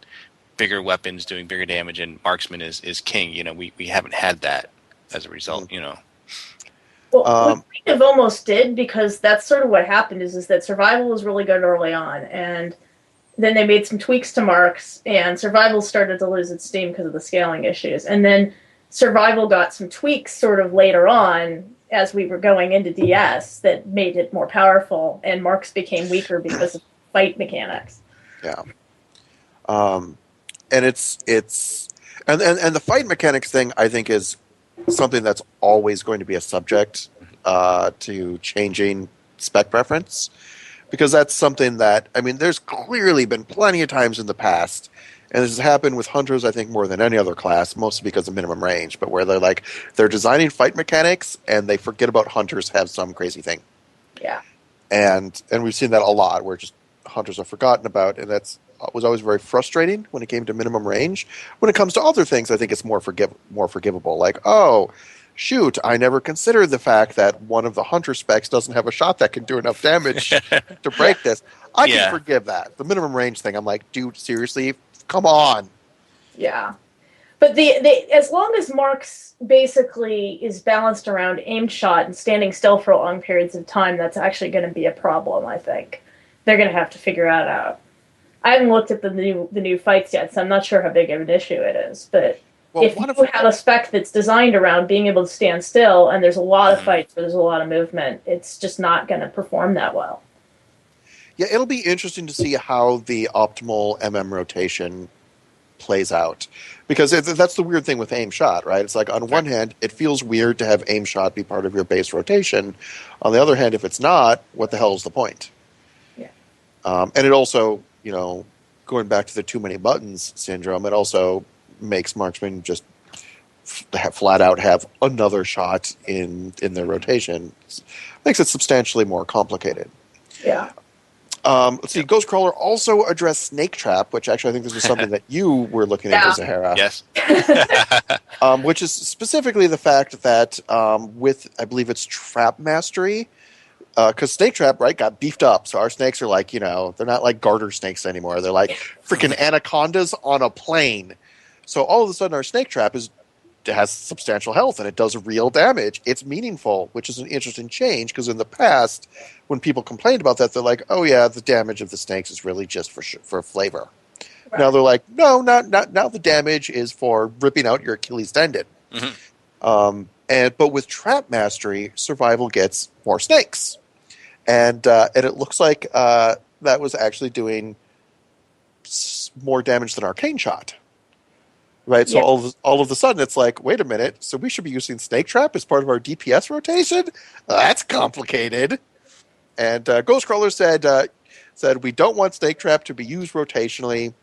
bigger weapons doing bigger damage and marksman is king. We haven't had that as a result. Well, we Um, kind of almost did, because that's sort of what happened is that survival was really good early on, and then they made some tweaks to marks, and survival started to lose its steam because of the scaling issues. And then survival got some tweaks sort of later on as we were going into DS that made it more powerful, and marks became weaker because of fight mechanics. yeah. And and the fight mechanics thing, I think, is something that's always going to be a subject to changing spec preference, because that's something that, I mean, there's clearly been plenty of times in the past, and this has happened with hunters, I think, more than any other class, mostly because of minimum range, but where they're designing fight mechanics and they forget about hunters have some crazy thing. Yeah. And we've seen that a lot, where just hunters are forgotten about, and that's was always very frustrating when it came to minimum range. When it comes to other things, I think it's more forgivable. Like, oh, shoot, I never considered the fact that one of the hunter specs doesn't have a shot that can do enough damage to break this. I can forgive that. The minimum range thing, I'm like, dude, seriously, come on. Yeah. But the as long as marks basically is balanced around aim shot and standing still for long periods of time, that's actually going to be a problem, I think. They're going to have to figure that out. I haven't looked at the new fights yet, so I'm not sure how big of an issue it is. But if you have a spec that's designed around being able to stand still, and there's a lot of fights where there's a lot of movement, it's just not going to perform that well. Yeah, it'll be interesting to see how the optimal rotation plays out. Because that's the weird thing with aim shot, right? It's like, on one hand, it feels weird to have aim shot be part of your base rotation. On the other hand, if it's not, what the hell is the point? Yeah. And it also, going back to the too many buttons syndrome, it also makes marksmen just flat out have another shot in their rotation. Makes it substantially more complicated. Yeah. Let's see, Ghostcrawler also addressed Snake Trap, which actually I think this was something that you were looking into, Zeherah. Yes. Which is specifically the fact that with, I believe it's Trap Mastery, because Snake Trap, right, got beefed up. So our snakes are like, they're not like garter snakes anymore. They're like freaking anacondas on a plane. So all of a sudden our Snake Trap has substantial health and it does real damage. It's meaningful, which is an interesting change, because in the past, when people complained about that, they're like, oh yeah, the damage of the snakes is really just for flavor. Right. Now they're like, no, not now. The damage is for ripping out your Achilles tendon. Mm-hmm. But with Trap Mastery, survival gets more snakes. And it looks like that was actually doing more damage than Arcane Shot. Right, so all of a sudden it's like, wait a minute, so we should be using Snake Trap as part of our DPS rotation? That's complicated. And Ghostcrawler said we don't want Snake Trap to be used rotationally.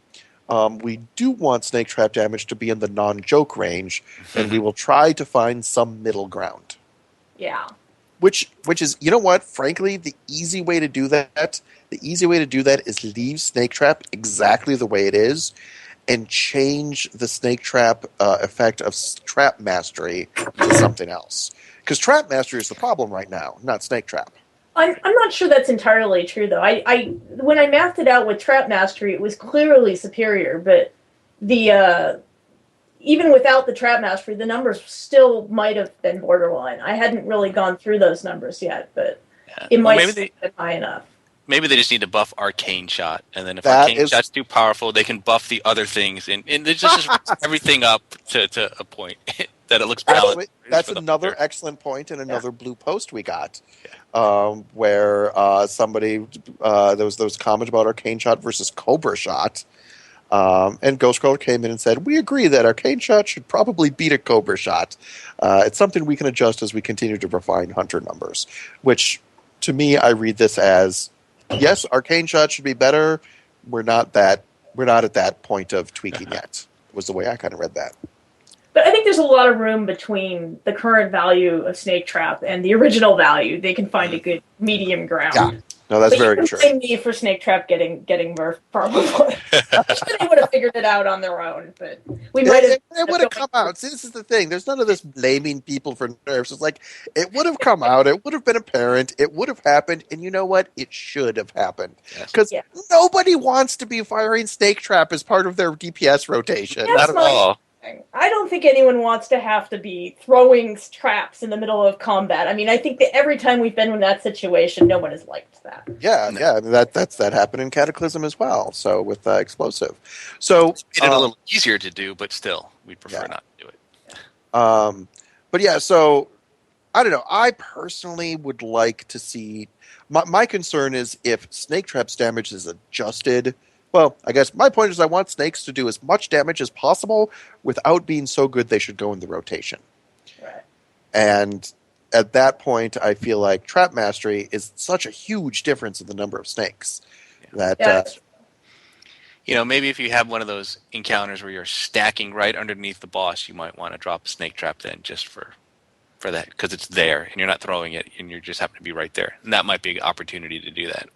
We do want Snake Trap damage to be in the non-joke range, and we will try to find some middle ground. Yeah. Which is, you know what, frankly, the easy way to do that is leave Snake Trap exactly the way it is, and change the Snake Trap effect of Trap Mastery to something else. Because Trap Mastery is the problem right now, not Snake Trap. I'm not sure that's entirely true, though. I when I mathed it out with Trap Mastery, it was clearly superior, but the even without the Trap Mastery, the numbers still might have been borderline. I hadn't really gone through those numbers yet, but it might have been high enough. Maybe they just need to buff Arcane Shot, and then if Arcane Shot's too powerful, they can buff the other things, and they just everything up to a point that it looks balanced. That's another excellent point in another blue post we got, where somebody there was comment about Arcane Shot versus Cobra Shot, and Ghostcrawler came in and said, we agree that Arcane Shot should probably beat a Cobra Shot. It's something we can adjust as we continue to refine hunter numbers, which to me I read this as, yes, Arcane Shot should be better. We're not at that point of tweaking yet, was the way I kind of read that. But I think there's a lot of room between the current value of Snake Trap and the original value. They can find a good medium ground. No, that's But you very can true. blame me for Snake Trap getting murphed, probably. I'm sure they would have figured it out on their own, but we might have. It would have come out. See, this is the thing. There's none of this blaming people for nerfs. It's like it would have come out. It would have been apparent. It would have happened. And you know what? It should have happened Yes. because Yeah. nobody wants to be firing Snake Trap as part of their DPS rotation. That's Not at my all. thing. I don't think anyone wants to have to be throwing traps in the middle of combat. I mean, I think that every time we've been in that situation, no one has liked that. Yeah, No. yeah. That happened in Cataclysm as well. So with explosive. So Made it a little easier to do, but still, we'd prefer not to do it. but yeah. So I don't know. I personally would like to see. My concern is if Snake Trap's damage is adjusted. Well, I guess my point is I want snakes to do as much damage as possible without being so good they should go in the rotation. Right. And at that point, I feel like Trap Mastery is such a huge difference in the number of snakes that Maybe if you have one of those encounters where you're stacking right underneath the boss, you might want to drop a Snake Trap then just for that, because it's there and you're not throwing it and you just happen to be right there. And that might be an opportunity to do that.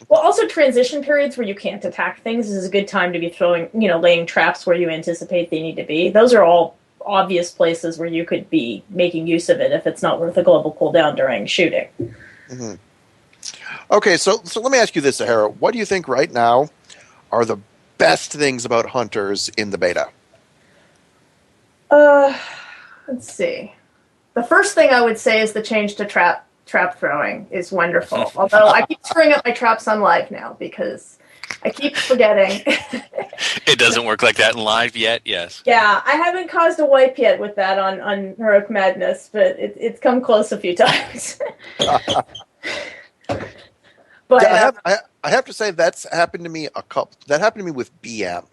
Well, also transition periods where you can't attack things is a good time to be throwing, laying traps where you anticipate they need to be. Those are all obvious places where you could be making use of it if it's not worth a global cooldown during shooting. Mm-hmm. Okay, so let me ask you this, Zeherah. What do you think right now are the best things about hunters in the beta? Let's see. The first thing I would say is the change to trap throwing is wonderful. Although I keep screwing up my traps on live now because I keep forgetting. It doesn't work like that in live yet, yes. Yeah, I haven't caused a wipe yet with that on Heroic Madness, but it's come close a few times. But yeah, I have to say that's happened to me That happened to me with BM.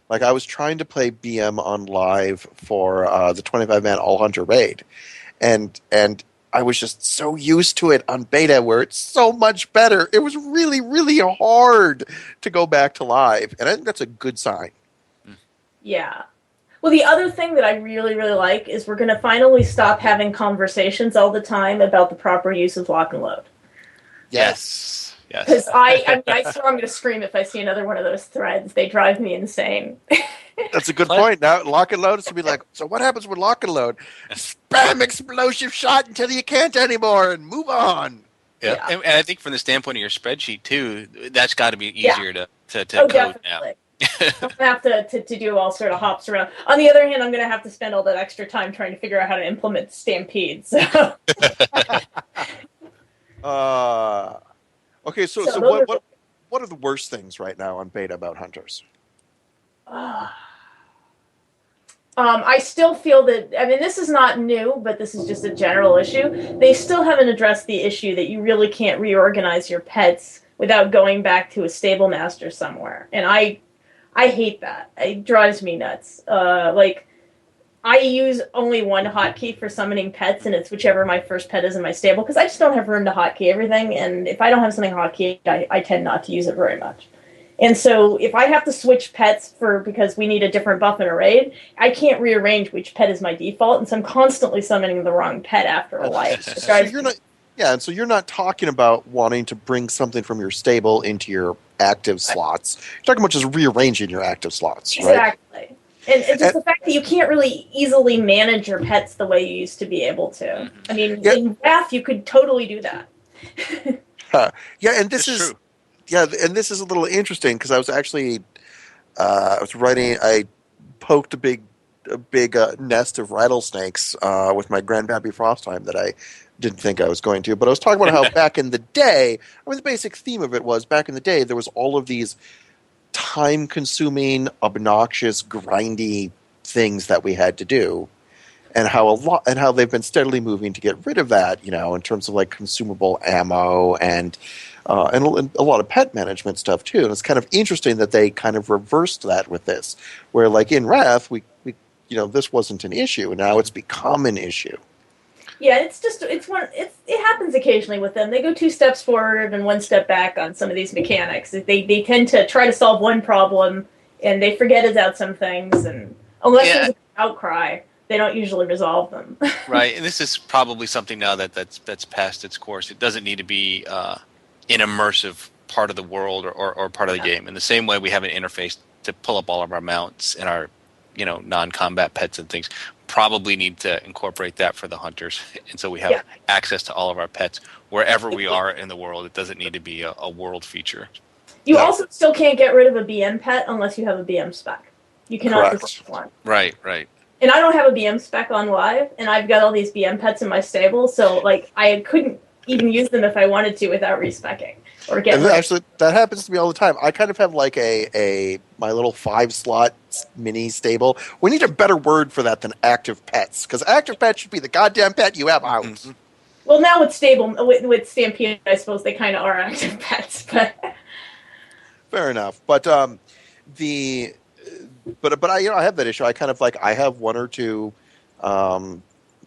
Like I was trying to play BM on live for the 25-man All Hunter raid, and I was just so used to it on beta where it's so much better. It was really, really hard to go back to live, and I think that's a good sign. Yeah. Well, the other thing that I really, really like is we're going to finally stop having conversations all the time about the proper use of lock and load. Yes. Because I swear I'm going to scream if I see another one of those threads. They drive me insane. That's a good point. Now, lock and load is to be like, so what happens with lock and load? Spam explosive shot until you can't anymore and move on. Yeah. And I think from the standpoint of your spreadsheet, too, that's got to be easier to code definitely. now. I'm going to have to do all sort of hops around. On the other hand, I'm going to have to spend all that extra time trying to figure out how to implement Stampede. So. Okay, so what are the worst things right now on beta about hunters? I still feel that, this is not new, but this is just a general issue. They still haven't addressed the issue that you really can't reorganize your pets without going back to a stable master somewhere. And I hate that. It drives me nuts. I use only one hotkey for summoning pets, and it's whichever my first pet is in my stable, because I just don't have room to hotkey everything, and if I don't have something hotkeyed, I tend not to use it very much. And so if I have to switch pets because we need a different buff in a raid, I can't rearrange which pet is my default, and so I'm constantly summoning the wrong pet after a while. So you're not talking about wanting to bring something from your stable into your active slots. You're talking about just rearranging your active slots, right? Exactly. And it's just the fact that you can't really easily manage your pets the way you used to be able to. In Wrath, you could totally do that. Yeah, and this is true. Yeah, and this is a little interesting because I was actually I poked a big nest of rattlesnakes with my Grandpappy Frostheim that I didn't think I was going to. But I was talking about how back in the day, the basic theme of it was back in the day there was all of these time-consuming, obnoxious, grindy things that we had to do, and how they've been steadily moving to get rid of that. In terms of like consumable ammo and a lot of pet management stuff too. And it's kind of interesting that they kind of reversed that with this, where like in Wrath, we this wasn't an issue, and now it's become an issue. Yeah, it happens occasionally with them. They go 2 steps forward and 1 step back on some of these mechanics. They tend to try to solve one problem and they forget about some things, and unless there's an outcry, they don't usually resolve them. Right, and this is probably something now that's passed its course. It doesn't need to be an immersive part of the world or part of the game. In the same way we have an interface to pull up all of our mounts and our, non-combat pets and things. Probably need to incorporate that for the hunters, and so we have access to all of our pets wherever we are in the world. It doesn't need to be a world feature. You also still can't get rid of a BM pet unless you have a BM spec. You cannot just one. Right. And I don't have a BM spec on live, and I've got all these BM pets in my stable, so like I couldn't even use them if I wanted to without respecking or getting. Actually, that happens to me all the time. I kind of have like my little 5-slot mini stable. We need a better word for that than active pets, because active pets should be the goddamn pet you have out. Mm-hmm. Well, now with Stampede, I suppose they kind of are active pets, but fair enough. But I have that issue. I kind of I have 1 or 2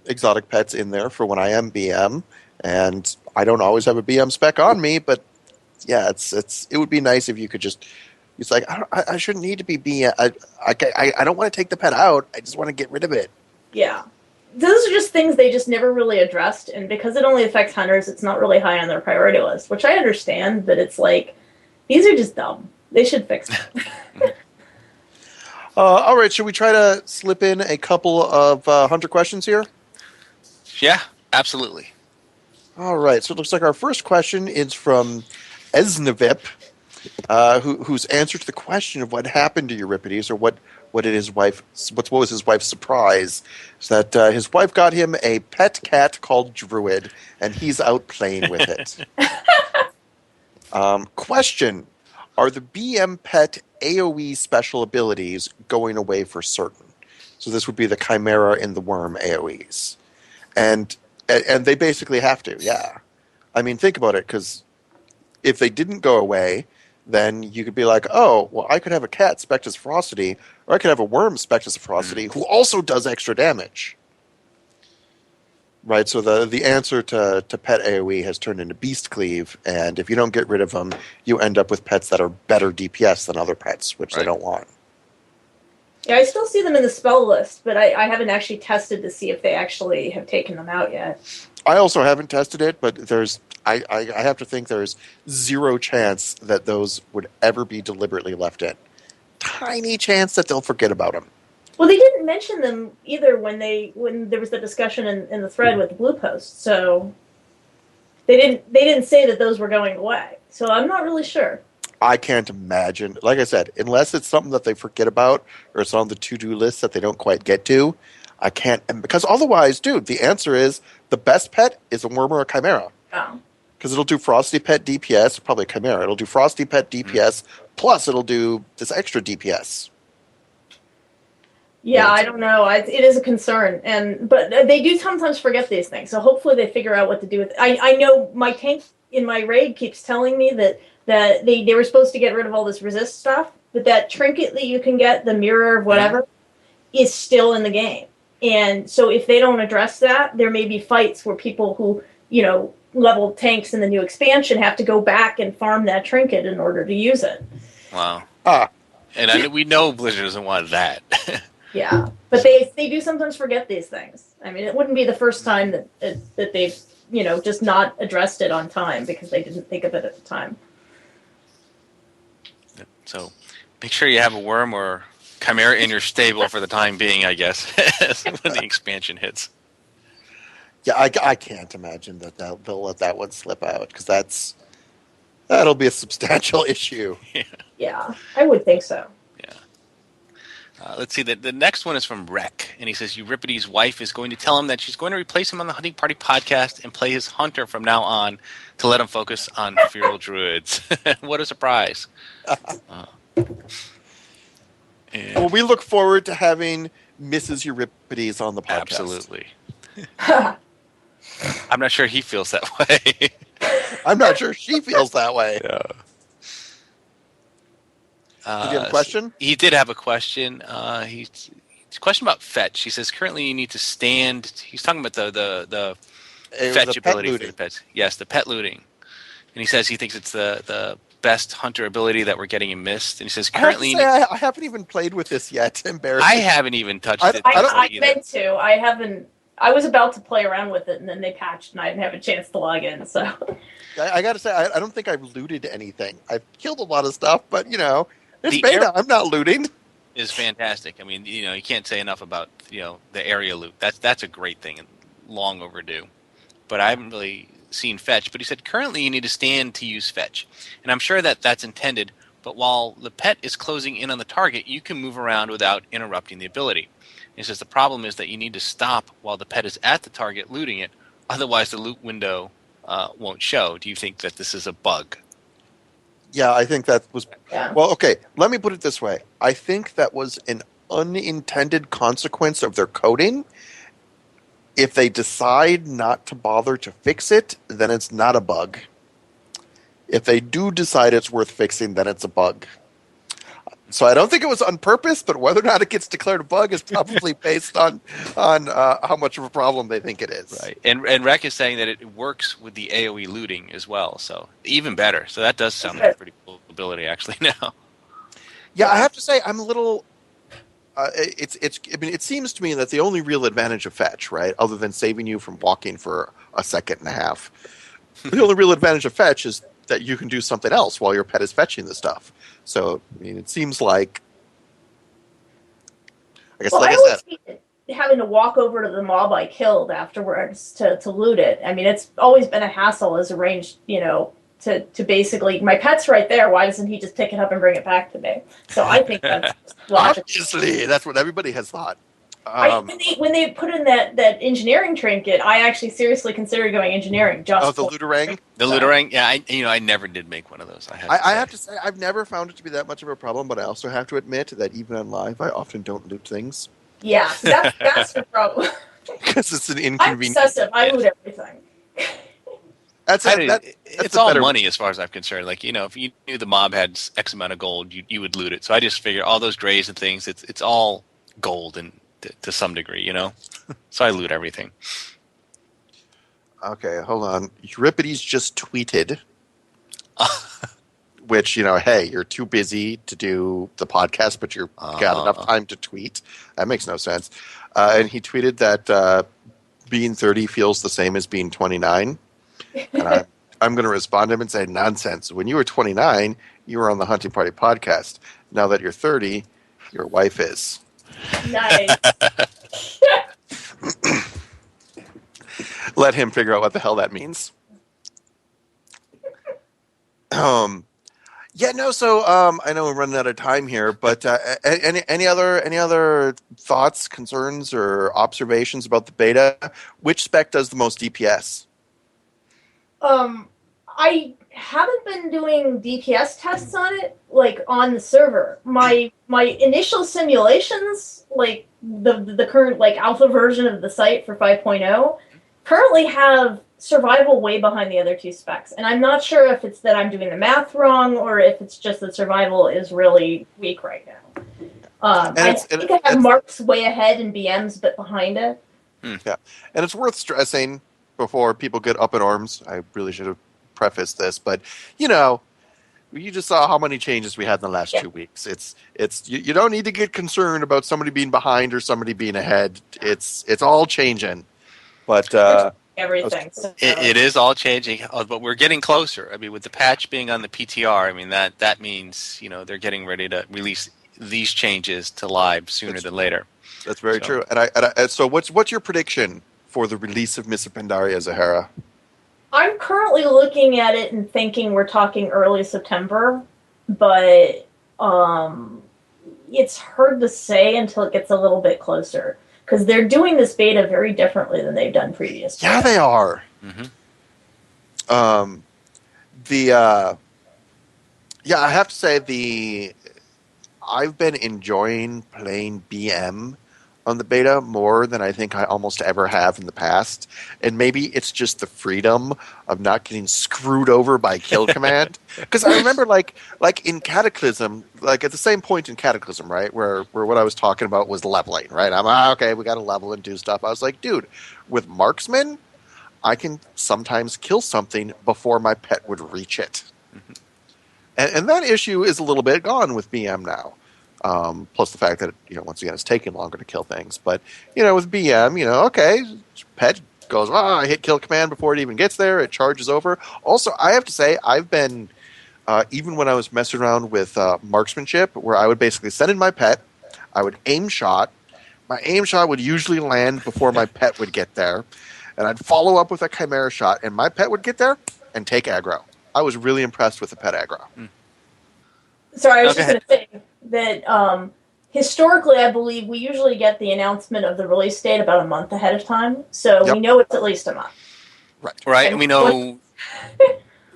exotic pets in there for when I am BM, and I don't always have a BM spec on me, but yeah, it would be nice if you could just. It's like I shouldn't need to be BM. I don't want to take the pet out. I just want to get rid of it. Yeah, those are just things they just never really addressed, and because it only affects hunters, it's not really high on their priority list. Which I understand, but it's like these are just dumb. They should fix them. All right, should we try to slip in a couple of hunter questions here? Yeah, absolutely. All right, so it looks like our first question is from Esnavip, whose answer to the question of what happened to Euripides, or what was his wife's surprise, is that his wife got him a pet cat called Druid, and he's out playing with it. Question: are the BM pet AoE special abilities going away for certain? So this would be the Chimera and the Worm AoEs, and they basically have to. Yeah, I mean, think about it, because if they didn't go away, then you could be like, oh, well, I could have a cat spec as Ferocity, or I could have a worm spec as Ferocity, who also does extra damage. Right, so the answer to pet AoE has turned into Beast Cleave, and if you don't get rid of them, you end up with pets that are better DPS than other pets, which they don't want. Yeah, I still see them in the spell list, but I haven't actually tested to see if they actually have taken them out yet. I also haven't tested it, but I have to think there's 0 chance that those would ever be deliberately left in. Tiny chance that they'll forget about them. Well, they didn't mention them either when there was the discussion in the thread with the Blue Post, so they didn't say that those were going away. So I'm not really sure. I can't imagine. Like I said, unless it's something that they forget about or it's on the to-do list that they don't quite get to, I can't. Because otherwise, dude, the answer is the best pet is a worm or a chimera. Oh. Because it'll do Frosty Pet DPS, probably a chimera. It'll do Frosty Pet DPS, plus it'll do this extra DPS. Yeah, I don't know. It is a concern, but they do sometimes forget these things. So hopefully they figure out what to do with it. I know my tank in my raid keeps telling me that they were supposed to get rid of all this resist stuff, but that trinket that you can get, the mirror of whatever, is still in the game. And so if they don't address that, there may be fights where people who, level tanks in the new expansion have to go back and farm that trinket in order to use it. Wow. And we know Blizzard doesn't want that. Yeah, but they do sometimes forget these things. I mean, it wouldn't be the first time that they've just not addressed it on time because they didn't think of it at the time. So make sure you have a worm or chimera in your stable for the time being, I guess, when the expansion hits. Yeah, I can't imagine that they'll let that one slip out, because that'll be a substantial issue. Yeah, I would think so. Let's see, the next one is from Rek, and he says Euripides' wife is going to tell him that she's going to replace him on the Hunting Party podcast and play his hunter from now on to let him focus on feral druids. What a surprise. Well, we look forward to having Mrs. Euripides on the podcast. Absolutely. I'm not sure he feels that way. I'm not sure she feels that way. Yeah. Did you have a question? He did have a question. It's a question about fetch. He says currently you need to stand. He's talking about the fetch ability for the pets. Yes, the pet looting. And he says he thinks it's the best hunter ability that we're getting in Mist. And he says currently I haven't even played with this yet. Embarrassing. I haven't even touched it. I meant to. I haven't I was about to play around with it, and then they patched, and I didn't have a chance to log in. So I got to say, I don't think I've looted anything. I've killed a lot of stuff, but it's The air beta. I'm not looting. is fantastic. I mean, you can't say enough about the area loot. That's a great thing and long overdue. But I haven't really seen fetch. But he said currently you need to stand to use fetch, and I'm sure that that's intended. But while the pet is closing in on the target, you can move around without interrupting the ability. He says the problem is that you need to stop while the pet is at the target looting it. Otherwise, the loot window won't show. Do you think that this is a bug? Yeah, I think that was. yeah. Well, okay, let me put it this way. I think that was an unintended consequence of their coding. If they decide not to bother to fix it, then it's not a bug. If they do decide it's worth fixing, then it's a bug. So I don't think it was on purpose, but whether or not it gets declared a bug is probably based on how much of a problem they think it is. Right. And Rec is saying that it works with the AoE looting as well, so even better. So that does sound like a pretty cool ability actually now. Yeah, I have to say I'm a little. It's. I mean, it seems to me that the only real advantage of fetch, right, other than saving you from walking for a second and a half, the only real advantage of fetch is that you can do something else while your pet is fetching the stuff. So, I mean, it seems like. I guess, Well, like I I always said, hate having to walk over to the mob I killed afterwards to loot it. I mean, it's always been a hassle as a ranged, to basically, my pet's right there. Why doesn't he just pick it up and bring it back to me? So I think that's logical. obviously, that's what everybody has thought. When they put in that engineering trinket, I actually seriously considered going engineering Oh, just the for Looterang? The Looterang, yeah, I never did make one of those. I have to say, I've never found it to be that much of a problem, but I also have to admit that even on live, I often don't loot things yeah. So that's the problem. because it's an I'm inconvenience. obsessive. I loot everything. That's it's the all better- money as far as I'm concerned. Like, if you knew the mob had X amount of gold, you would loot it. So I just figure all those grays and things, it's all gold and to some degree, So I loot everything. Okay, hold on. Euripides just tweeted, which, hey, you're too busy to do the podcast, but you've got enough time to tweet. That makes no sense. And he tweeted that being 30 feels the same as being 29. And I'm going to respond to him and say, nonsense. When you were 29, you were on the Hunting Party podcast. Now that you're 30, your wife is. Nice. Let him figure out what the hell that means. Yeah, no. So I know we're running out of time here, but any other thoughts, concerns, or observations about the beta? Which spec does the most DPS? I haven't been doing DPS tests on it, like on the server. My initial simulations, like the current like alpha version of the site for 5.0, currently have survival way behind the other two specs, and I'm not sure if it's that I'm doing the math wrong or if it's just that survival is really weak right now. I think I have marks way ahead and BMs but behind it. Yeah, and it's worth stressing before people get up in arms. I really should have prefaced this, but you just saw how many changes we had in the last 2 weeks. It's you don't need to get concerned about somebody being behind or somebody being ahead. It's all changing, but Everything. So. It is all changing, but we're getting closer. I mean, with the patch being on the PTR, I mean that means they're getting ready to release these changes to live sooner than later. That's very true. And so what's your prediction for the release of Mists of Pandaria, Zeherah? I'm currently looking at it and thinking we're talking early September, but it's hard to say until it gets a little bit closer. Because they're doing this beta very differently than they've done previously. Yeah, they are. Mm-hmm. I have to say I've been enjoying playing BM on the beta more than I think I almost ever have in the past. And maybe it's just the freedom of not getting screwed over by kill command. Because I remember like in Cataclysm, like at the same point in Cataclysm, right, where what I was talking about was leveling, right? I'm okay, we got to level and do stuff. I was like, dude, with marksman, I can sometimes kill something before my pet would reach it. Mm-hmm. And that issue is a little bit gone with BM now. Plus the fact that, once again, it's taking longer to kill things. But, with BM, okay, pet goes, I hit kill command before it even gets there. It charges over. Also, I have to say, I've been, even when I was messing around with marksmanship, where I would basically send in my pet, I would aim shot. My aim shot would usually land before my pet would get there. And I'd follow up with a chimera shot, and my pet would get there and take aggro. I was really impressed with the pet aggro. Sorry, I was No, go just going to say that historically, I believe we usually get the announcement of the release date about a month ahead of time, so Yep. we know it's at least a month. Right, And and we know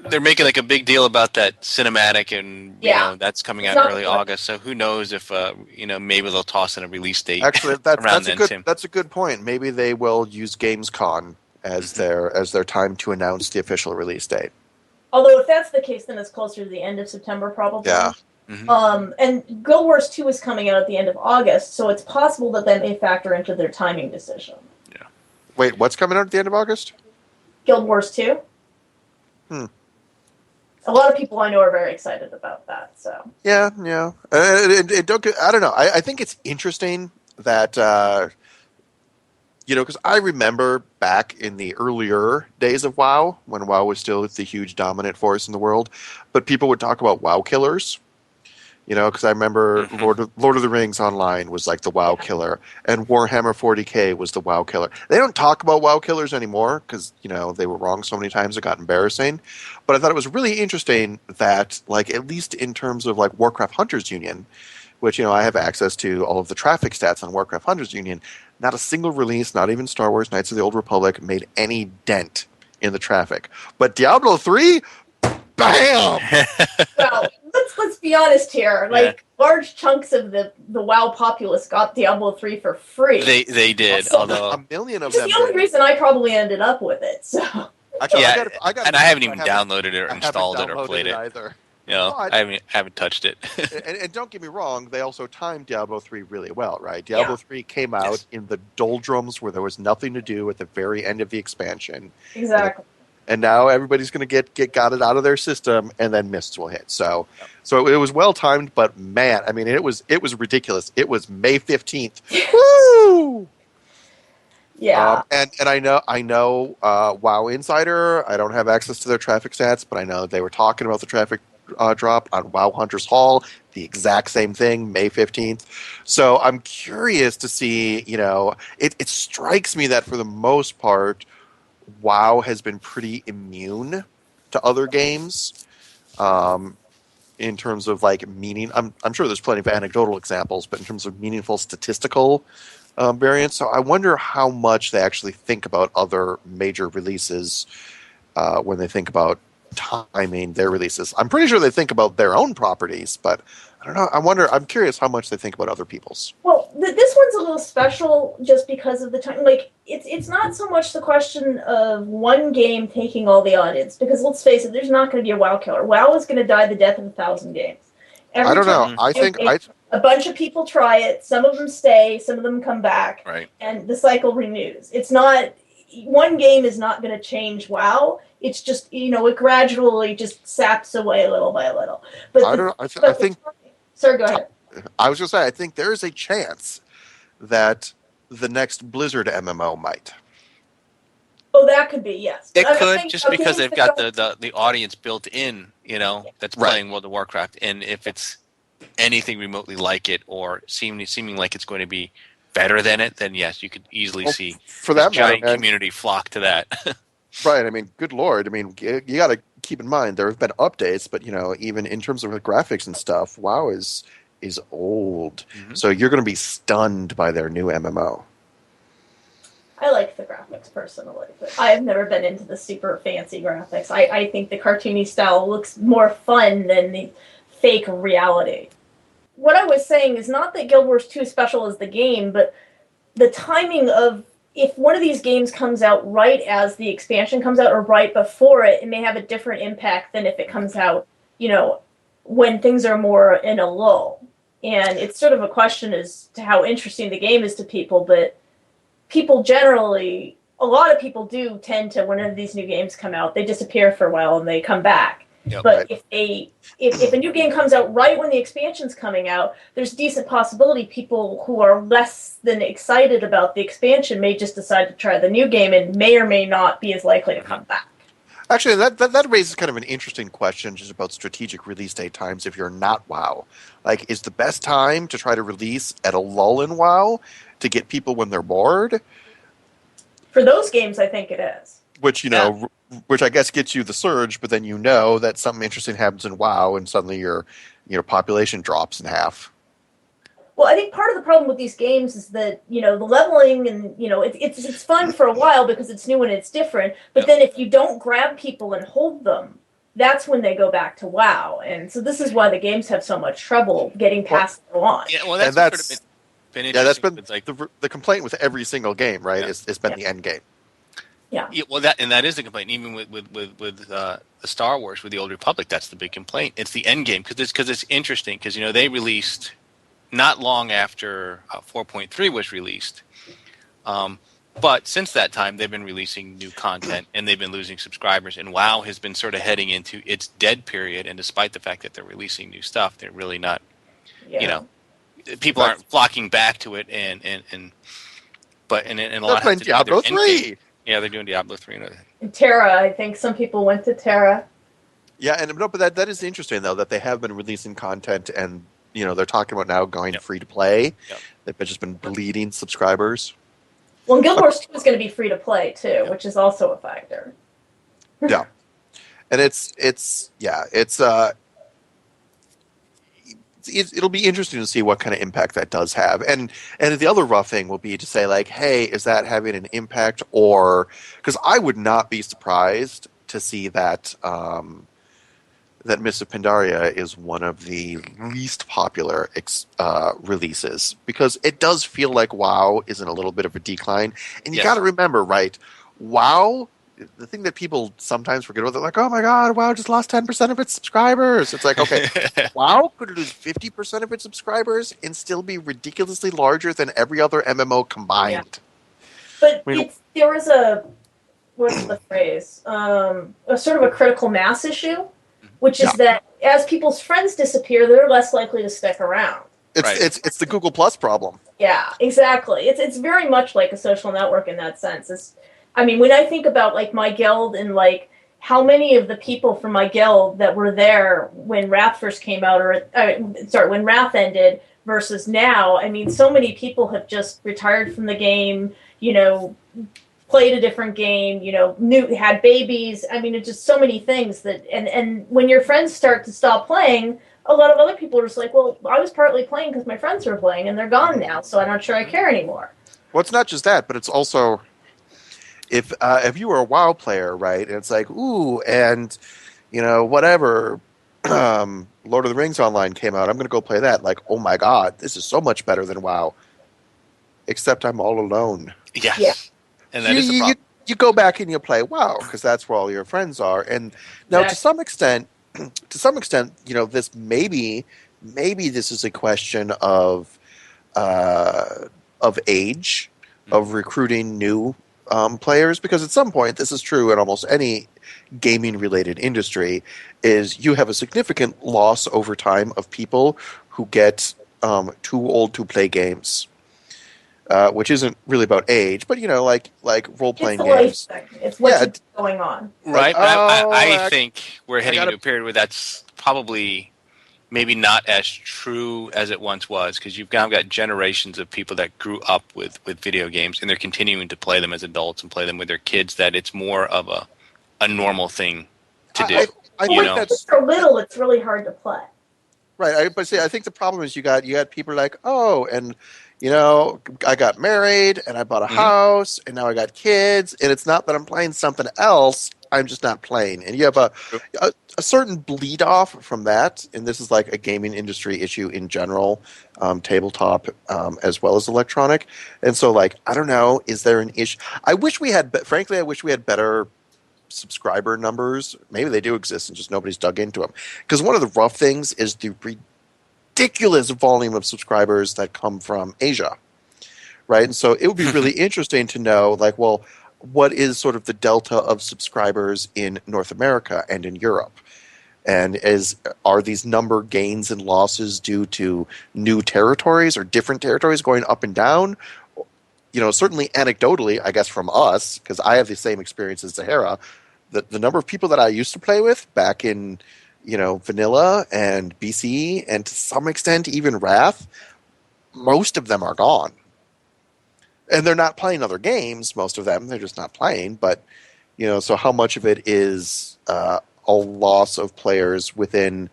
they're making like a big deal about that cinematic, and you Yeah. know that's coming It's out not early good. August. So who knows if maybe they'll toss in a release date. Actually, around then, Tim. that's a good point. Maybe they will use Gamescom as their time to announce the official release date. Although if that's the case, then it's closer to the end of September, probably. Yeah. And Guild Wars 2 is coming out at the end of August, so it's possible that may factor into their timing decision. Wait, what's coming out at the end of August? Guild Wars 2? A lot of people I know are very excited about that. So Yeah. I don't know. I think it's interesting that because I remember back in the earlier days of WoW, when WoW was still the huge dominant force in the world, but people would talk about WoW killers. Because I remember Lord of the Rings Online was like the WoW killer, and Warhammer 40K was the WoW killer. They don't talk about WoW killers anymore because they were wrong so many times it got embarrassing. But I thought it was really interesting that, like, at least in terms of like Warcraft Hunters Union, which I have access to all of the traffic stats on Warcraft Hunters Union, not a single release, not even Star Wars Knights of the Old Republic, made any dent in the traffic. But Diablo 3, bam! well, let's be honest here. Like large chunks of the WoW populace got Diablo 3 for free. They did, So, although a million of which them. is the only reason I probably ended up with it. So Actually, yeah, I I haven't even downloaded it or I haven't installed it or downloaded played it either. I haven't touched it. and don't get me wrong, they also timed Diablo 3 really well, right? Diablo 3 came out in the doldrums where there was nothing to do at the very end of the expansion. exactly. And now everybody's going to got it out of their system, and then Mists will hit. So it was well timed, but man, I mean, it was ridiculous. It was May 15th. Woo! Yeah. And I know WoW Insider. I don't have access to their traffic stats, but I know they were talking about the traffic drop on WoW Hunters Hall. The exact same thing, May 15th. So I'm curious to see. It strikes me that for the most part, WoW has been pretty immune to other games in terms of like meaning. I'm sure there's plenty of anecdotal examples, but in terms of meaningful statistical variants. So I wonder how much they actually think about other major releases when they think about timing their releases. I'm pretty sure they think about their own properties, but I don't know. I'm curious how much they think about other people's. Well, this one's a little special just because of the time. Like, it's not so much the question of one game taking all the audience, because let's face it, there's not going to be a WoW killer. WoW is going to die the death of 1,000 games. I don't know. I think a bunch of people try it. Some of them stay. Some of them come back. Right. And the cycle renews. It's not one game is not going to change WoW. It's just it gradually just saps away little by little. But I think. Sorry, go ahead. I was going to say, I think there is a chance that the next Blizzard MMO might. Oh, that could be, yes. It could, just because they've got the audience built in, that's playing World of Warcraft. And if it's anything remotely like it or seeming like it's going to be better than it, then yes, you could easily see for that giant community flock to that. Right. I mean, good Lord. I mean, you got to keep in mind there have been updates, but even in terms of the graphics and stuff, WoW is old. Mm-hmm. So you're going to be stunned by their new MMO. I like the graphics personally, but I have never been into the super fancy graphics. I think the cartoony style looks more fun than the fake reality. What I was saying is not that Guild Wars 2 is special as the game, but the timing of if one of these games comes out right as the expansion comes out or right before it, it may have a different impact than if it comes out, when things are more in a lull. And it's sort of a question as to how interesting the game is to people, but people generally, a lot of people do tend to, whenever these new games come out, they disappear for a while and they come back. Yep. But Right. if a new game comes out right when the expansion's coming out, there's a decent possibility people who are less than excited about the expansion may just decide to try the new game and may or may not be as likely to come back. Actually, that raises kind of an interesting question just about strategic release date times if you're not WoW. Like, is the best time to try to release at a lull in WoW to get people when they're bored? For those games, I think it is. Which, Yeah. which I guess gets you the surge, but then you know that something interesting happens in WoW and suddenly your population drops in half. Well, I think part of the problem with these games is that the leveling and it's fun for a while because it's new and it's different. But Yep. then if you don't grab people and hold them, that's when they go back to WoW. And so this is why the games have so much trouble getting Well, past the launch. Yeah, well, and that's sort of that's been yeah, that's interesting. been It's like, the complaint with every single game, right? Yeah. It's been Yeah. the end game. Yeah. yeah, well, that is the complaint. Even with the Star Wars, with the Old Republic, that's the big complaint. It's the end game because it's interesting because they released not long after 4.3 was released. But since that time, they've been releasing new content and they've been losing subscribers. And WoW has been sort of heading into its dead period. And despite the fact that they're releasing new stuff, they're really not. Yeah. People aren't flocking back to it. And a They're lot has playing to do with their Diablo end game. 3. Yeah, they're doing Diablo 3 and other. And Terra, I think some people went to Terra. Yeah, and no, but that is interesting though that they have been releasing content and they're talking about now going Yep. free to play. Yep. They've just been bleeding subscribers. Well, and Guild Wars 2 is going to be free to play too, which is also a factor. Yeah, and it'll be interesting to see what kind of impact that does have. And the other rough thing will be to say like, hey, is that having an impact? Or because I would not be surprised to see that that Mists of Pandaria is one of the least popular releases because it does feel like WoW is in a little bit of a decline. And you Yes. got to remember, right? WoW, the thing that people sometimes forget about, they're like, oh my God, WoW just lost 10% of its subscribers. It's like, okay, WoW could lose 50% of its subscribers and still be ridiculously larger than every other MMO combined. But I mean, there was what's the phrase? A sort of a critical mass issue, which is that as people's friends disappear, they're less likely to stick around. Right. It's the Google Plus problem. Yeah, exactly. It's very much like a social network in that sense. When I think about like my guild and like how many of the people from my guild that were there when Wrath first came out, when Wrath ended versus now, so many people have just retired from the game, played a different game, had babies. It's just so many things and when your friends start to stop playing, a lot of other people are just like, well, I was partly playing because my friends were playing and they're gone now, so I'm not sure I care anymore. Well, it's not just that, but it's also if you were a WoW player, right, and it's like, ooh, and whatever, Lord of the Rings Online came out, I'm going to go play that. Like, oh my God, this is so much better than WoW. Except I'm all alone. Yes. Yeah. And that is the problem. You go back and you play WoW because that's where all your friends are. And now, to some extent, this maybe this is a question of age, of recruiting new players, because at some point, this is true in almost any gaming related industry, is you have a significant loss over time of people who get too old to play games. Which isn't really about age, but like role playing games. It's what's going on. Right. Like, I think we're heading into a period where that's probably maybe not as true as it once was, because you've now got generations of people that grew up with video games and they're continuing to play them as adults and play them with their kids, that it's more of a normal thing to do. I think that's for little, it's really hard to play. Right. I think the problem is you got people like, oh, and I got married and I bought a house and now I got kids, and it's not that I'm playing something else, I'm just not playing. And you have a certain bleed off from that, and this is like a gaming industry issue in general, tabletop as well as electronic. And so, like, I don't know, is there an issue? I wish we had better subscriber numbers. Maybe they do exist and just nobody's dug into them. Because one of the rough things is the ridiculous volume of subscribers that come from Asia, right? And so it would be really interesting to know, like, well, what is sort of the delta of subscribers in North America and in Europe, And are these number gains and losses due to new territories or different territories going up and down? Certainly anecdotally, I guess from us, because I have the same experience as Zeherah, the number of people that I used to play with back in, Vanilla and BCE, and to some extent even Wrath, most of them are gone. And they're not playing other games, most of them. They're just not playing. But, so how much of it is a loss of players within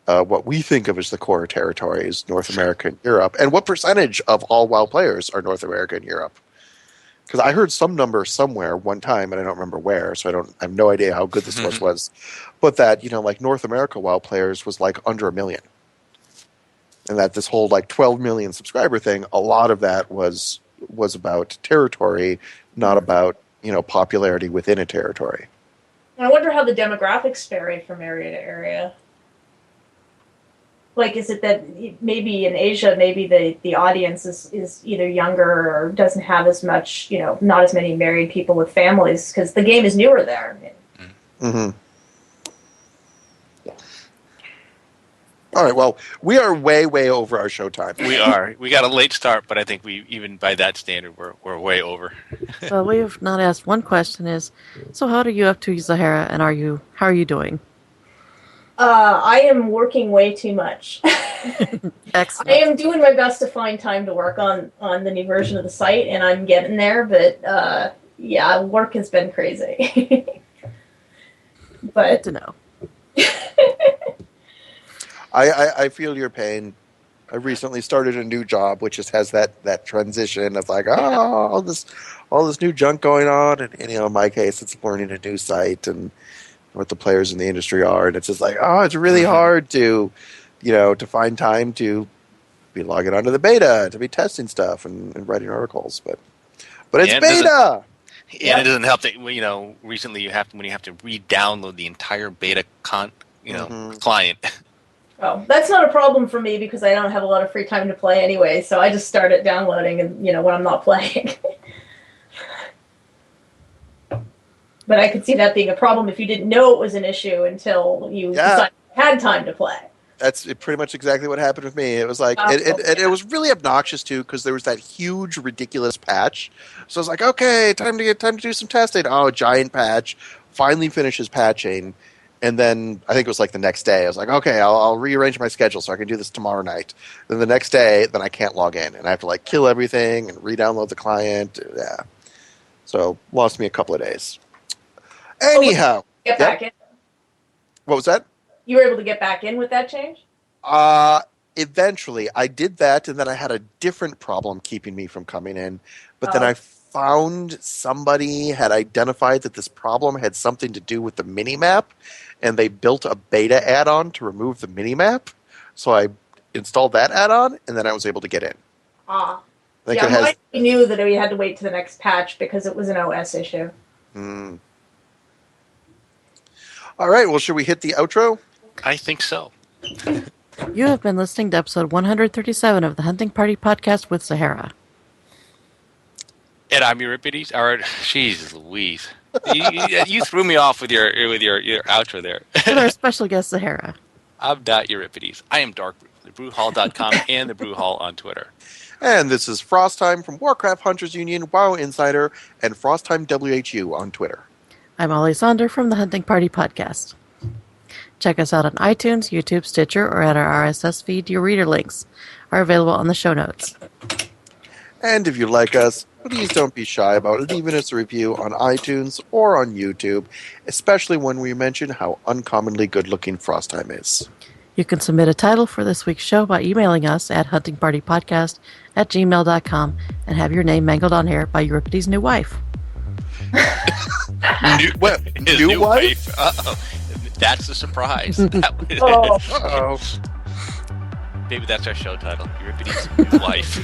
what we think of as the core territories, North America and Europe? And what percentage of all WoW players are North America and Europe? Because I heard some number somewhere one time, and I don't remember where, so I have no idea how good the source was. But that, like North America WoW players was like under 1 million. And that this whole like 12 million subscriber thing, a lot of that was about territory, not about, popularity within a territory. I wonder how the demographics vary from area to area. Like, is it that maybe in Asia, maybe the audience is either younger or doesn't have as much, not as many married people with families because the game is newer there. Mm-hmm. All right, well, we are way, way over our show time. We are. We got a late start, but I think even by that standard, we're way over. So we have not asked one question is, so how are you up to, Zeherah, and how are you doing? I am working way too much. Excellent. I am doing my best to find time to work on the new version of the site, and I'm getting there, but yeah, work has been crazy. But Good to know. I feel your pain. I recently started a new job, which just has that transition of like, all this new junk going on, and in my case, it's learning a new site and what the players in the industry are, and it's just like, it's really hard to, to find time to be logging onto the beta, to be testing stuff and writing articles, but it's beta. And it doesn't help that recently when you have to re-download the entire beta client. Oh, that's not a problem for me because I don't have a lot of free time to play anyway, so I just start it downloading and when I'm not playing. But I could see that being a problem if you didn't know it was an issue until you decided you had time to play. That's pretty much exactly what happened with me. It was like, it was really obnoxious too because there was that huge, ridiculous patch. So I was like, okay, time to do some testing. Oh, giant patch. Finally finishes patching. And then I think it was like the next day. I was like, okay, I'll rearrange my schedule so I can do this tomorrow night. Then the next day, then I can't log in. And I have to like kill everything and re-download the client. Yeah. So lost me a couple of days. Anyhow. Get back in. What was that? You were able to get back in with that change? Eventually. I did that, and then I had a different problem keeping me from coming in. But then I found somebody had identified that this problem had something to do with the minimap, and they built a beta add-on to remove the minimap. So I installed that add-on, and then I was able to get in. I knew that we had to wait to the next patch because it was an OS issue. All right, well, should we hit the outro? I think so. You have been listening to episode 137 of the Hunting Party Podcast with Zeherah. And I'm Euripides. Jesus Louise. You threw me off with your outro there. And our special guest, Zeherah. I'm not Euripides. I am Darkbrew, thebrewhall.com and the Brew Hall on Twitter. And this is Frosttime from Warcraft Hunters Union, WoW Insider, and Frosttime WHU on Twitter. I'm Alli Sonder from the Hunting Party Podcast. Check us out on iTunes, YouTube, Stitcher, or at our RSS feed. Your reader links are available on the show notes. And if you like us, please don't be shy about leaving us a review on iTunes or on YouTube, especially when we mention how uncommonly good-looking Frosttime is. You can submit a title for this week's show by emailing us at huntingpartypodcast@gmail.com and have your name mangled on here by Euripides' new wife. New wife? Uh-oh. That's the surprise. Uh-oh. Maybe that's our show title. Euripides' new wife.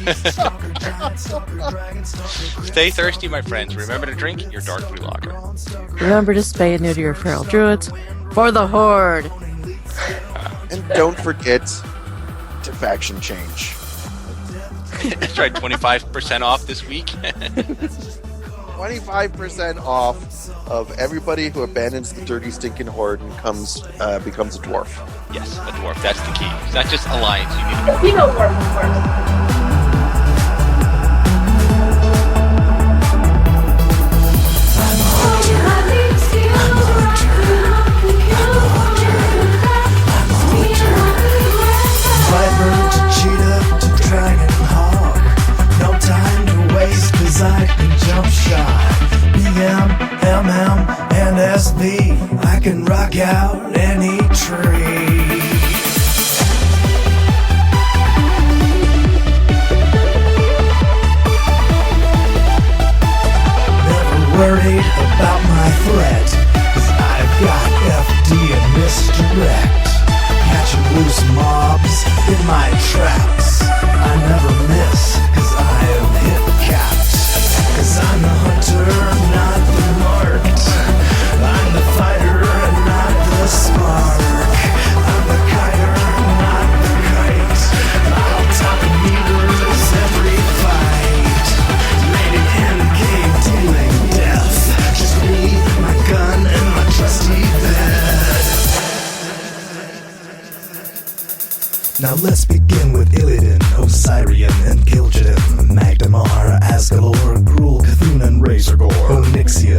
Stay thirsty, my friends. Remember to drink your dark brew lager. Remember to spay and neuter your feral druids for the Horde. And don't forget to faction change. That's right, 25% off this week. 25% off of everybody who abandons the dirty, stinking horde and becomes a dwarf. Yes, a dwarf. That's the key. It's not just alliance. You need The female dwarf, of course. I can jump shot, BM, MM, and SB. I can rock out any tree. Never worried about my threat, 'cause I've got FD and misdirect. Catching loose mobs in my traps. I never miss, 'cause I am hit capped. 'Cause I'm the hunter, not the marked. I'm the fighter, not the spark. I'm the kiter, not the kite. I'll top meters every fight. Rated endgame, dealing death. Just me, my gun, and my trusty bed. Now let's begin with Illidan, Osirian, and Gil'jadan, Magdamar, Asgalor, Gruul, Cthulhu, and Razorgore, Onyxia,